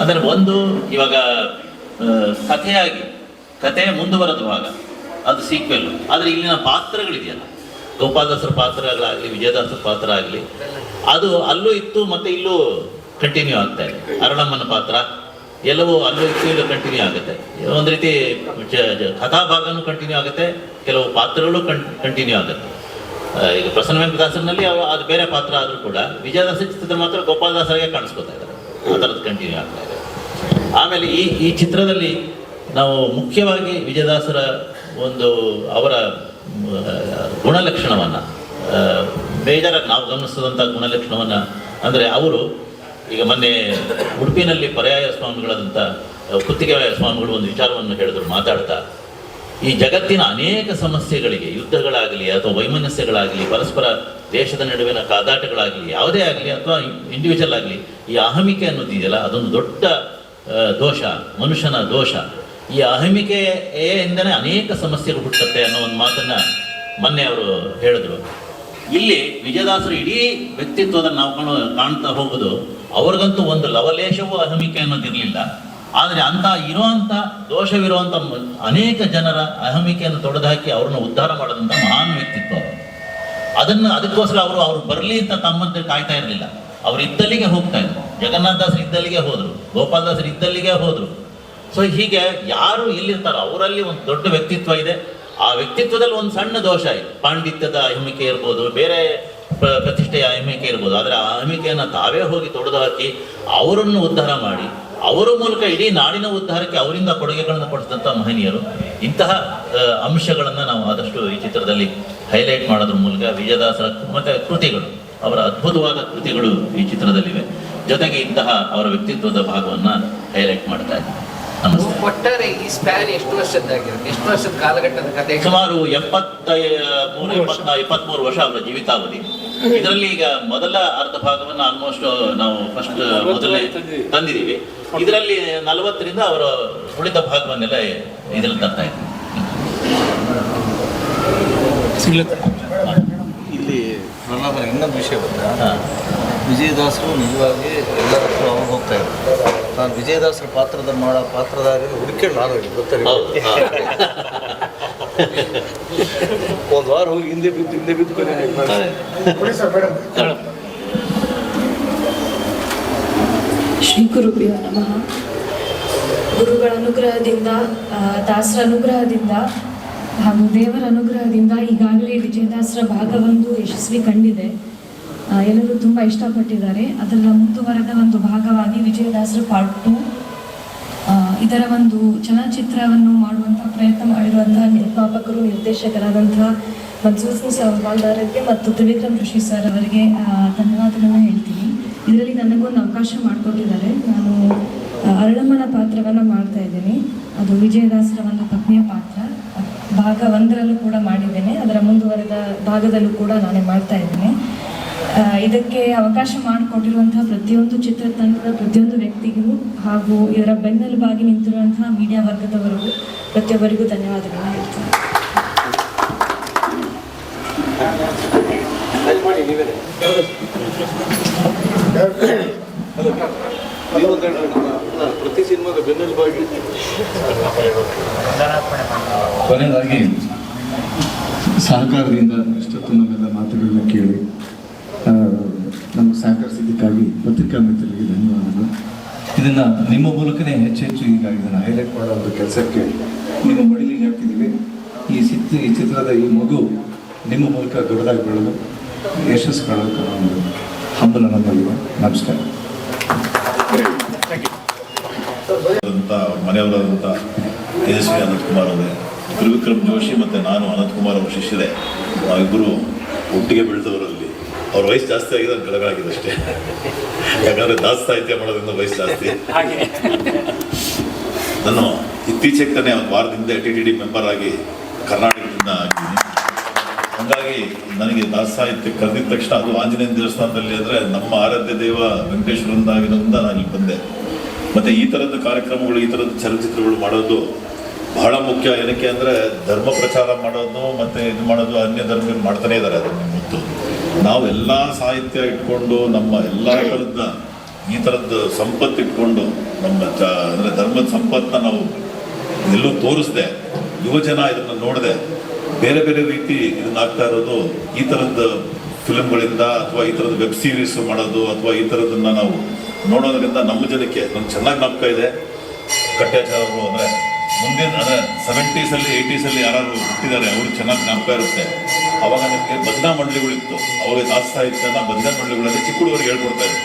ಅಂದರೆ ಒಂದು ಇವಾಗ ಕಥೆ ಮುಂದುವರೆದ ಭಾಗ ಅದು ಸೀಕ್ವೆಲ್. ಆದರೆ ಇಲ್ಲಿನ ಪಾತ್ರಗಳಿದೆಯಲ್ಲ, ಗೋಪಾಲದಾಸರ ಪಾತ್ರಗಳಾಗಲಿ ವಿಜಯದಾಸರ ಪಾತ್ರ ಆಗಲಿ, ಅದು ಅಲ್ಲೂ ಇತ್ತು ಮತ್ತು ಇಲ್ಲೂ ಕಂಟಿನ್ಯೂ ಆಗ್ತಾ ಇದೆ. ಅರಳಮ್ಮನ ಪಾತ್ರ ಎಲ್ಲವೂ ಅಲ್ಲೂ ಇತ್ತು, ಇಲ್ಲೂ ಕಂಟಿನ್ಯೂ ಆಗುತ್ತೆ. ಒಂದು ರೀತಿ ಕಥಾಭಾಗನೂ ಕಂಟಿನ್ಯೂ ಆಗುತ್ತೆ, ಕೆಲವು ಪಾತ್ರಗಳು ಕಂಟಿನ್ಯೂ ಆಗುತ್ತೆ. ಈಗ ಪ್ರಸನ್ನ ವೆಂಕಟದಾಸರಲ್ಲಿ ಅದು ಬೇರೆ ಪಾತ್ರ ಆದರೂ ಕೂಡ ವಿಜಯದಾಸ ಚಿತ್ರದ ಮಾತ್ರ ಗೋಪಾಲದಾಸರಿಗೆ ಕಾಣಿಸ್ಕೊತಾ ಇದ್ದಾರೆ. ಆ ಥರದ್ದು ಕಂಟಿನ್ಯೂ ಆಗ್ತಾ ಇದೆ. ಆಮೇಲೆ ಈ ಚಿತ್ರದಲ್ಲಿ ನಾವು ಮುಖ್ಯವಾಗಿ ವಿಜಯದಾಸರ ಒಂದು ಅವರ ಗುಣಲಕ್ಷಣವನ್ನು ಬೇಜಾರಾಗಿ ನಾವು ಗಮನಿಸಿದಂಥ ಗುಣಲಕ್ಷಣವನ್ನು, ಅಂದರೆ ಅವರು ಈಗ ಮೊನ್ನೆ ಉಡುಪಿನಲ್ಲಿ ಪರ್ಯಾಯ ಸ್ವಾಮಿಗಳಾದಂಥ ಕುತ್ತಿಗೆ ಸ್ವಾಮಿಗಳು ಒಂದು ವಿಚಾರವನ್ನು ಹೇಳಿದ್ರು ಮಾತಾಡ್ತಾ, ಈ ಜಗತ್ತಿನ ಅನೇಕ ಸಮಸ್ಯೆಗಳಿಗೆ, ಯುದ್ಧಗಳಾಗಲಿ ಅಥವಾ ವೈಮನಸ್ಯಗಳಾಗಲಿ, ಪರಸ್ಪರ ದೇಶದ ನಡುವಿನ ಕಾದಾಟಗಳಾಗಲಿ, ಯಾವುದೇ ಆಗಲಿ ಅಥವಾ ಇಂಡಿವಿಜುವಲ್ ಆಗಲಿ, ಈ ಅಹಮಿಕೆ ಅನ್ನೋದಿದೆಯಲ್ಲ ಅದೊಂದು ದೊಡ್ಡ ದೋಷ, ಮನುಷ್ಯನ ದೋಷ. ಈ ಅಹಮಿಕೆಯಿಂದನೇ ಅನೇಕ ಸಮಸ್ಯೆಗಳು ಹುಟ್ಟುತ್ತೆ ಅನ್ನೋ ಒಂದು ಮಾತನ್ನು ಮೊನ್ನೆ ಅವರು ಹೇಳಿದ್ರು. ಇಲ್ಲಿ ವಿಜಯದಾಸರು ಇಡೀ ವ್ಯಕ್ತಿತ್ವದಲ್ಲಿ ನಾವು ಕಾಣ್ತಾ ಹೋಗೋದು, ಅವ್ರಿಗಂತೂ ಒಂದು ಲವಲೇಶವೂ ಅಹಮಿಕೆ ಅನ್ನೋದಿರಲಿಲ್ಲ. ಆದರೆ ಇರುವಂಥ ದೋಷವಿರುವಂಥ ಅನೇಕ ಜನರ ಅಹಮಿಕೆಯನ್ನು ತೊಡೆದುಹಾಕಿ ಅವ್ರನ್ನ ಉದ್ಧಾರ ಮಾಡೋದಂಥ ಮಹಾನ್ ವ್ಯಕ್ತಿತ್ವ. ಅದಕ್ಕೋಸ್ಕರ ಅವರು ಬರಲಿ ಅಂತ ತಮ್ಮಂತೆ ಕಾಯ್ತಾ ಇರಲಿಲ್ಲ. ಅವರು ಇದ್ದಲ್ಲಿಗೆ ಹೋಗ್ತಾ ಇದ್ರು. ಜಗನ್ನಾಥದಾಸರು ಇದ್ದಲ್ಲಿಗೆ ಹೋದರು, ಗೋಪಾಲದಾಸರು ಇದ್ದಲ್ಲಿಗೆ ಹೋದರು. ಸೊ ಹೀಗೆ ಯಾರು ಇಲ್ಲಿರ್ತಾರೋ ಅವರಲ್ಲಿ ಒಂದು ದೊಡ್ಡ ವ್ಯಕ್ತಿತ್ವ ಇದೆ. ಆ ವ್ಯಕ್ತಿತ್ವದಲ್ಲಿ ಒಂದು ಸಣ್ಣ ದೋಷ ಇದೆ, ಪಾಂಡಿತ್ಯದ ಅಹಿಮಿಕೆ ಇರ್ಬೋದು, ಬೇರೆ ಪ್ರತಿಷ್ಠೆಯ ಅಹಿಮಿಕೆ ಇರ್ಬೋದು. ಆದರೆ ಆ ಅಹಿಮಿಕೆಯನ್ನು ತಾವೇ ಹೋಗಿ ತೊಡೆದು ಹಾಕಿ ಅವರನ್ನು ಉದ್ಧಾರ ಮಾಡಿ ಅವರ ಮೂಲಕ ಇಡೀ ನಾಡಿನ ಉದ್ಧಾರಕ್ಕೆ ಅವರಿಂದ ಕೊಡುಗೆಗಳನ್ನು ಕೊಡಿಸಿದಂಥ ಮಹನೀಯರು. ಇಂತಹ ಅಂಶಗಳನ್ನು ನಾವು ಆದಷ್ಟು ಈ ಚಿತ್ರದಲ್ಲಿ ಹೈಲೈಟ್ ಮಾಡೋದ್ರ ಮೂಲಕ ವಿಜಯದಾಸರ ಮತ್ತು ಕೃತಿಗಳು, ಅವರ ಅದ್ಭುತವಾದ ಕೃತಿಗಳು ಈ ಚಿತ್ರದಲ್ಲಿವೆ. ಜೊತೆಗೆ ಇಂತಹ ಅವರ ವ್ಯಕ್ತಿತ್ವದ ಭಾಗವನ್ನು ಹೈಲೈಟ್ ಮಾಡ್ತಾ ಇದ್ದೀವಿ. ನಮಸ್ತೆ. ಒಟ್ಟಾರೆ ಈ ಸ್ಪ್ಯಾನ್ ಎಷ್ಟು ವರ್ಷದ್ದಾಗಿರುತ್ತೆ, ಎಷ್ಟು ವರ್ಷದ ಕಾಲಘಟ್ಟದ ಕಥೆ? ಸುಮಾರು 23 ವರ್ಷ ಅವರ ಜೀವಿತಾವಧಿ. ಇದರಲ್ಲಿ ಈಗ ಮೊದಲ ಅರ್ಧ ಭಾಗವನ್ನು ಆಲ್ಮೋಸ್ಟ್ ನಾವು ಫಸ್ಟ್ ಮೊದಲೇ ತಂದಿದ್ದೀವಿ. ಇದರಲ್ಲಿ 40ರಿಂದ ಅವರ ಉಳಿದ ಭಾಗವನ್ನೆಲ್ಲ ಇದರಲ್ಲಿ ತರ್ತಾ ಇದ್ದೀವಿ. ಇಲ್ಲಿ ಪ್ರಹ್ಲಾದನ ಇನ್ನೊಂದು ವಿಷಯ ಗೊತ್ತಾ, ವಿಜಯದಾಸರು ನಿಜವಾಗಿ ಎಲ್ಲರ ಹತ್ರ ಅವ್ರು ಹೋಗ್ತಾ ಇದ್ರು. ನಾನು ವಿಜಯದಾಸರ ಪಾತ್ರಧಾರಿಯನ್ನು ಹುಡುಕೊಂಡು ನಾನು ಗೊತ್ತಿಲ್ಲ, ಒಂದು ವಾರ ಹೋಗಿ ಹಿಂದೆ ಬಿದ್ದು ಕೊನೆ ಶ್ರೀ ಗುರುಭ್ಯೋ ನಮಃ. ಗುರುಗಳ ಅನುಗ್ರಹದಿಂದ, ದಾಸರ ಅನುಗ್ರಹದಿಂದ ಹಾಗೂ ದೇವರ ಅನುಗ್ರಹದಿಂದ ಈಗಾಗಲೇ ವಿಜಯದಾಸರ ಭಾಗ 1 ಯಶಸ್ವಿ ಕಂಡಿದೆ. ಎಲ್ಲರೂ ತುಂಬ ಇಷ್ಟಪಟ್ಟಿದ್ದಾರೆ. ಅದರ ಮುಂದುವರೆದ ಒಂದು ಭಾಗವಾಗಿ ವಿಜಯದಾಸರ ಪಾರ್ಟ್ 2 ಇದರ ಒಂದು ಚಲನಚಿತ್ರವನ್ನು ಮಾಡುವಂಥ ಪ್ರಯತ್ನ ಮಾಡಿರುವಂತಹ ನಿರ್ಮಾಪಕರು, ನಿರ್ದೇಶಕರಾದಂತಹ ಮನ್ಸೂರ್ ಸವಾಲ್ದಾರರಿಗೆ ಮತ್ತು ತ್ರಿವಿಕ್ರಮ್ ಋಷಿ ಸರ್ ಅವರಿಗೆ ಧನ್ಯವಾದಗಳನ್ನು ಹೇಳ್ತೀನಿ. ಇದರಲ್ಲಿ ನನಗೊಂದು ಅವಕಾಶ ಮಾಡಿಕೊಟ್ಟಿದ್ದಾರೆ. ನಾನು ಅರಳಮ್ಮನ ಪಾತ್ರವನ್ನು ಮಾಡ್ತಾ ಇದ್ದೇನೆ. ಅದು ವಿಜಯದಾಸರ ಒಂದು ಪತ್ನಿಯ ಪಾತ್ರ. ಭಾಗ 1ರಲ್ಲೂ ಕೂಡ ಮಾಡಿದ್ದೇನೆ, ಅದರ ಮುಂದುವರೆದ ಭಾಗದಲ್ಲೂ ಕೂಡ ನಾನೇ ಮಾಡ್ತಾ ಇದ್ದೇನೆ. ಇದಕ್ಕೆ ಅವಕಾಶ ಮಾಡಿಕೊಟ್ಟಿರುವಂತಹ ಪ್ರತಿಯೊಂದು ಚಿತ್ರತಂಡದ ಪ್ರತಿಯೊಂದು ವ್ಯಕ್ತಿಗೂ ಹಾಗೂ ಇದರ ಬೆನ್ನೆಲುಬಾಗಿ ನಿಂತಿರುವಂತಹ ಮೀಡಿಯಾ ವರ್ಗದವರಿಗೂ ಪ್ರತಿಯೊಬ್ಬರಿಗೂ ಧನ್ಯವಾದಗಳನ್ನು ಹೇಳ್ತೀನಿ. ಪ್ರತಿ ಸಿನಿಮಾದ ಬೆನ್ನೆಲುಬಾಗಿ. ಕೊನೆಯದಾಗಿ ಸಹಕಾರದಿಂದ ಇಷ್ಟೊತ್ತು ನಮ್ಮೆಲ್ಲ ಮಾತುಗಳನ್ನ ಕೇಳಿ ನಮಗೆ ಸಹಕರಿಸಿದ್ದಕ್ಕಾಗಿ ಪತ್ರಿಕಾ ಮಿತ್ರರಿಗೆ ಧನ್ಯವಾದಗಳು. ಇದನ್ನು ನಿಮ್ಮ ಮೂಲಕನೇ ಹೆಚ್ಚು ಈಗ ಇದನ್ನು ಹೈಲೈಟ್ ಮಾಡೋ ಒಂದು ಕೆಲಸಕ್ಕೆ ನಿಮ್ಮ ಮಡಿಲಿಗೆ ಹಾಕ್ತಿದ್ದೀವಿ. ಈ ಚಿತ್ರದ ಈ ಮಗು ನಿಮ್ಮ ಮೂಲಕ ದೊಡ್ಡದಾಗಿ ಬೆಳೆದು ಯಶಸ್ಸು ಕಾಣೋಕೆ ಒಂದು ಹಂಬಲ ನಮ್ಮಲ್ಲಿದೆ. ನಮಸ್ಕಾರ. ಮನೆಯವರಾದಂಥ ತೇಜಸ್ವಿ ಅನಂತಕುಮಾರ್ ಅವರೇ, ತ್ರಿವಿಕ್ರಮ್ ಜೋಶಿ ಮತ್ತು ನಾನು ಅನಂತಕುಮಾರ್ ಅವರ ಶಿಷ್ಯರೇ. ನಾವಿಬ್ಬರು ಒಟ್ಟಿಗೆ ಬೆಳೆದವರಲ್ಲಿ. ಅವ್ರ ವಯಸ್ಸು ಜಾಸ್ತಿ ಆಗಿದೆ, ಅದು ಕೆಳಗಾಗಿದೆ ಅಷ್ಟೇ. ಯಾಕಂದರೆ ದಾಸ ಸಾಹಿತ್ಯ ಮಾಡೋದ್ರಿಂದ ವಯಸ್ಸು ಜಾಸ್ತಿ. ನಾನು ಇತ್ತೀಚೆಗೆ ತಾನೇ ಒಂದು ವಾರದಿಂದ TTD ಮೆಂಬರ್ ಆಗಿ ಕರ್ನಾಟಕದಿಂದ ಆಗಿದ್ದೀನಿ. ಹಾಗಾಗಿ ನನಗೆ ದಾಸ ಸಾಹಿತ್ಯ ಕರೆದಿದ ತಕ್ಷಣ, ಅದು ಆಂಜನೇಯ ದೇವಸ್ಥಾನದಲ್ಲಿ ಅಂದರೆ ನಮ್ಮ ಆರಾಧ್ಯ ದೇವ ವೆಂಕಟೇಶ್ವರರಿಂದ ಆಗಿರೋದ್ರಿಂದ ನಾನು ಇಲ್ಲಿ ಬಂದೆ. ಮತ್ತು ಈ ಥರದ ಕಾರ್ಯಕ್ರಮಗಳು, ಈ ಥರದ ಚಲನಚಿತ್ರಗಳು ಮಾಡೋದು ಬಹಳ ಮುಖ್ಯ. ಏನಕ್ಕೆ ಅಂದರೆ ಧರ್ಮ ಪ್ರಚಾರ ಮಾಡೋದು ಮತ್ತು ಇದು ಮಾಡೋದು ಅನ್ಯ ಧರ್ಮೀಯರು ಮಾಡ್ತಾನೇ ಇದ್ದಾರೆ. ಅದನ್ನು ಗೊತ್ತು. ನಾವೆಲ್ಲ ಸಾಹಿತ್ಯ ಇಟ್ಕೊಂಡು ನಮ್ಮ ಎಲ್ಲ ಥರದ ಈ ಥರದ್ದು ಸಂಪತ್ತು ಇಟ್ಕೊಂಡು ನಮ್ಮ ಅಂದರೆ ಧರ್ಮದ ಸಂಪತ್ತನ್ನ ನಾವು ಎಲ್ಲೂ ತೋರಿಸ್ದೆ, ಯುವಜನ ಇದನ್ನು ನೋಡದೆ ಬೇರೆ ಬೇರೆ ರೀತಿ ಇದನ್ನಾಗ್ತಾ ಇರೋದು ಈ ಥರದ ಫಿಲ್ಮ್ಗಳಿಂದ ಅಥವಾ ಈ ಥರದ ವೆಬ್ ಸೀರೀಸ್ ಮಾಡೋದು ಅಥವಾ ಈ ಥರದನ್ನು ನಾವು ನೋಡೋದ್ರಿಂದ ನಮ್ಮ ಜನಕ್ಕೆ ನಮ್ಗೆ ಚೆನ್ನಾಗಿ ನಂಬಿಕೆ ಇದೆ. ಕಟ್ಟಾಚಾರ ಅವರು ಅಂದರೆ ಮುಂದಿನ ಅಂದರೆ 70s 80s ಯಾರು ಹುಟ್ಟಿದ್ದಾರೆ ಅವ್ರಿಗೆ ಚೆನ್ನಾಗಿ ನಂಬಿಕೆ ಇರುತ್ತೆ. ಅವಾಗ ನಮಗೆ ಭಜನಾ ಮಂಡಳಿಗಳಿತ್ತು. ಅವಾಗ ದಾಸ ಸಾಹಿತ್ಯನ ಭಜನಾ ಮಂಡಳಿಗಳಲ್ಲಿ ಚಿಕ್ಕ ಹುಡುಗರಿಗೆ ಹೇಳ್ಕೊಡ್ತಾ ಇದ್ರು.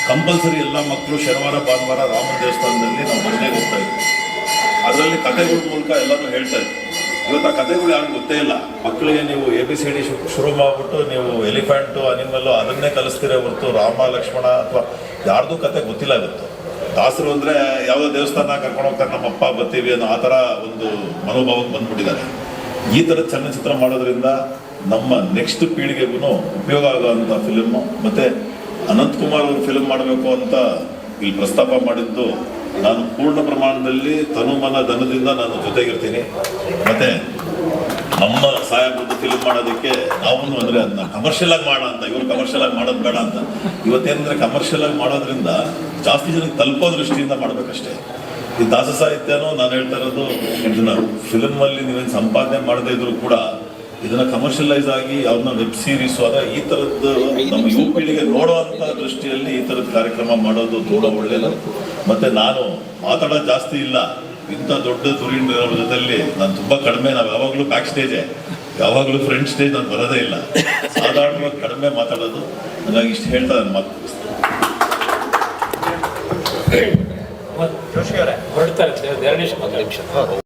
ಕಂಪಲ್ಸರಿ ಎಲ್ಲ ಮಕ್ಕಳು ಶನಿವಾರ ಭಾನುವಾರ ರಾಮನ ದೇವಸ್ಥಾನದಲ್ಲಿ ನಾವು ಭಜನೆಗೆ ಹೋಗ್ತಾ ಇದ್ವಿ. ಅದರಲ್ಲಿ ಕಥೆಗಳ ಮೂಲಕ ಎಲ್ಲರೂ ಹೇಳ್ತಾ ಇದ್ವಿ. ಇವತ್ತು ಆ ಕಥೆಗಳು ಯಾರಿಗೂ ಗೊತ್ತೇ ಇಲ್ಲ. ಮಕ್ಕಳಿಗೆ ನೀವು ABCD ಶುರು ಮಾಡಿಬಿಟ್ಟು ನೀವು ಎಲಿಫೆಂಟು ಅನಿಮಲ್ಲು ಅದನ್ನೇ ಕಲಿಸ್ತೀರೇ ಹೊರತು ರಾಮ ಲಕ್ಷ್ಮಣ ಅಥವಾ ಯಾರ್ದು ಕತೆ ಗೊತ್ತಿಲ್ಲ. ಇವತ್ತು ದಾಸರು ಅಂದರೆ ಯಾವುದೋ ದೇವಸ್ಥಾನ ಕರ್ಕೊಂಡು ಹೋಗ್ತಾರೆ, ನಮ್ಮ ಅಪ್ಪ ಬರ್ತೀವಿ ಅನ್ನೋ ಆ ಥರ ಒಂದು ಮನೋಭಾವಕ್ಕೆ ಬಂದ್ಬಿಟ್ಟಿದ್ದಾರೆ. ಈ ಥರದ ಚಲನಚಿತ್ರ ಮಾಡೋದ್ರಿಂದ ನಮ್ಮ ನೆಕ್ಸ್ಟ್ ಪೀಳಿಗೆಗೂ ಉಪಯೋಗ ಆಗೋವಂಥ ಫಿಲ್ಮು. ಮತ್ತು ಅನಂತಕುಮಾರ್ ಅವರು ಫಿಲ್ಮ್ ಮಾಡಬೇಕು ಅಂತ ಇಲ್ಲಿ ಪ್ರಸ್ತಾಪ ಮಾಡಿದ್ದು, ನಾನು ಪೂರ್ಣ ಪ್ರಮಾಣದಲ್ಲಿ ತನುಮನ ಧನದಿಂದ ನಾನು ಜೊತೆಗಿರ್ತೀನಿ. ಮತ್ತು ನಮ್ಮ ಸಾಹೇಬ್ರದ್ದು ಫಿಲ್ಮ್ ಮಾಡೋದಕ್ಕೆ ನಾವು ಅಂದರೆ ಅದನ್ನ ಕಮರ್ಷಿಯಲ್ ಆಗಿ ಮಾಡೋಣ ಅಂತ, ಇವರು ಕಮರ್ಷಿಯಲ್ ಆಗಿ ಮಾಡೋದು ಬೇಡ ಅಂತ. ಇವತ್ತೇನಂದರೆ ಕಮರ್ಷಿಯಲ್ ಆಗಿ ಮಾಡೋದ್ರಿಂದ ಜಾಸ್ತಿ ಜನಕ್ಕೆ ತಲುಪೋ ದೃಷ್ಟಿಯಿಂದ ಮಾಡಬೇಕಷ್ಟೇ. ಈ ದಾಸ ಸಾಹಿತ್ಯನೂ ನಾನು ಹೇಳ್ತಾ ಇರೋದು, ಇದನ್ನ ಫಿಲ್ಮಲ್ಲಿ ನೀವೇನು ಸಂಪಾದನೆ ಮಾಡದೇ ಇದ್ರು ಕೂಡ ಇದನ್ನ ಕಮರ್ಷಿಯಲೈಸ್ ಆಗಿ ಅವ್ರನ್ನ ವೆಬ್ ಸೀರೀಸ್ ಆದ ಈ ತರದ್ದು ನಮ್ಮ ಯುವ ಪೀಳಿಗೆ ನೋಡುವಂತ ದೃಷ್ಟಿಯಲ್ಲಿ ಈ ತರದ ಕಾರ್ಯಕ್ರಮ ಮಾಡೋದು ತುಂಬಾ ಒಳ್ಳೆಯದು. ಮತ್ತೆ ನಾನು ಮಾತಾಡೋದು ಜಾಸ್ತಿ ಇಲ್ಲ, ಇಂಥ ದೊಡ್ಡ ಧುರೀಣರ ಜೊತೆಯಲ್ಲಿ ನಾನು ತುಂಬಾ ಕಡಿಮೆ, ನಾವು ಯಾವಾಗಲೂ ಬ್ಯಾಕ್ ಸ್ಟೇಜೇ, ಯಾವಾಗಲೂ ಫ್ರಂಟ್ ಸ್ಟೇಜ್ ನಾನು ಬರೋದೇ ಇಲ್ಲ, ಸಾಧಾರಣವಾಗಿ ಕಡಿಮೆ ಮಾತಾಡೋದು. ಹಾಗಾಗಿ ಇಷ್ಟು ಹೇಳ್ತಾ ನಾನು ಮಾತು ಜೋಶಿ ಅವರೇ ಹೊರಡ್ತಾರೆ 2 ನಿಮಿಷ.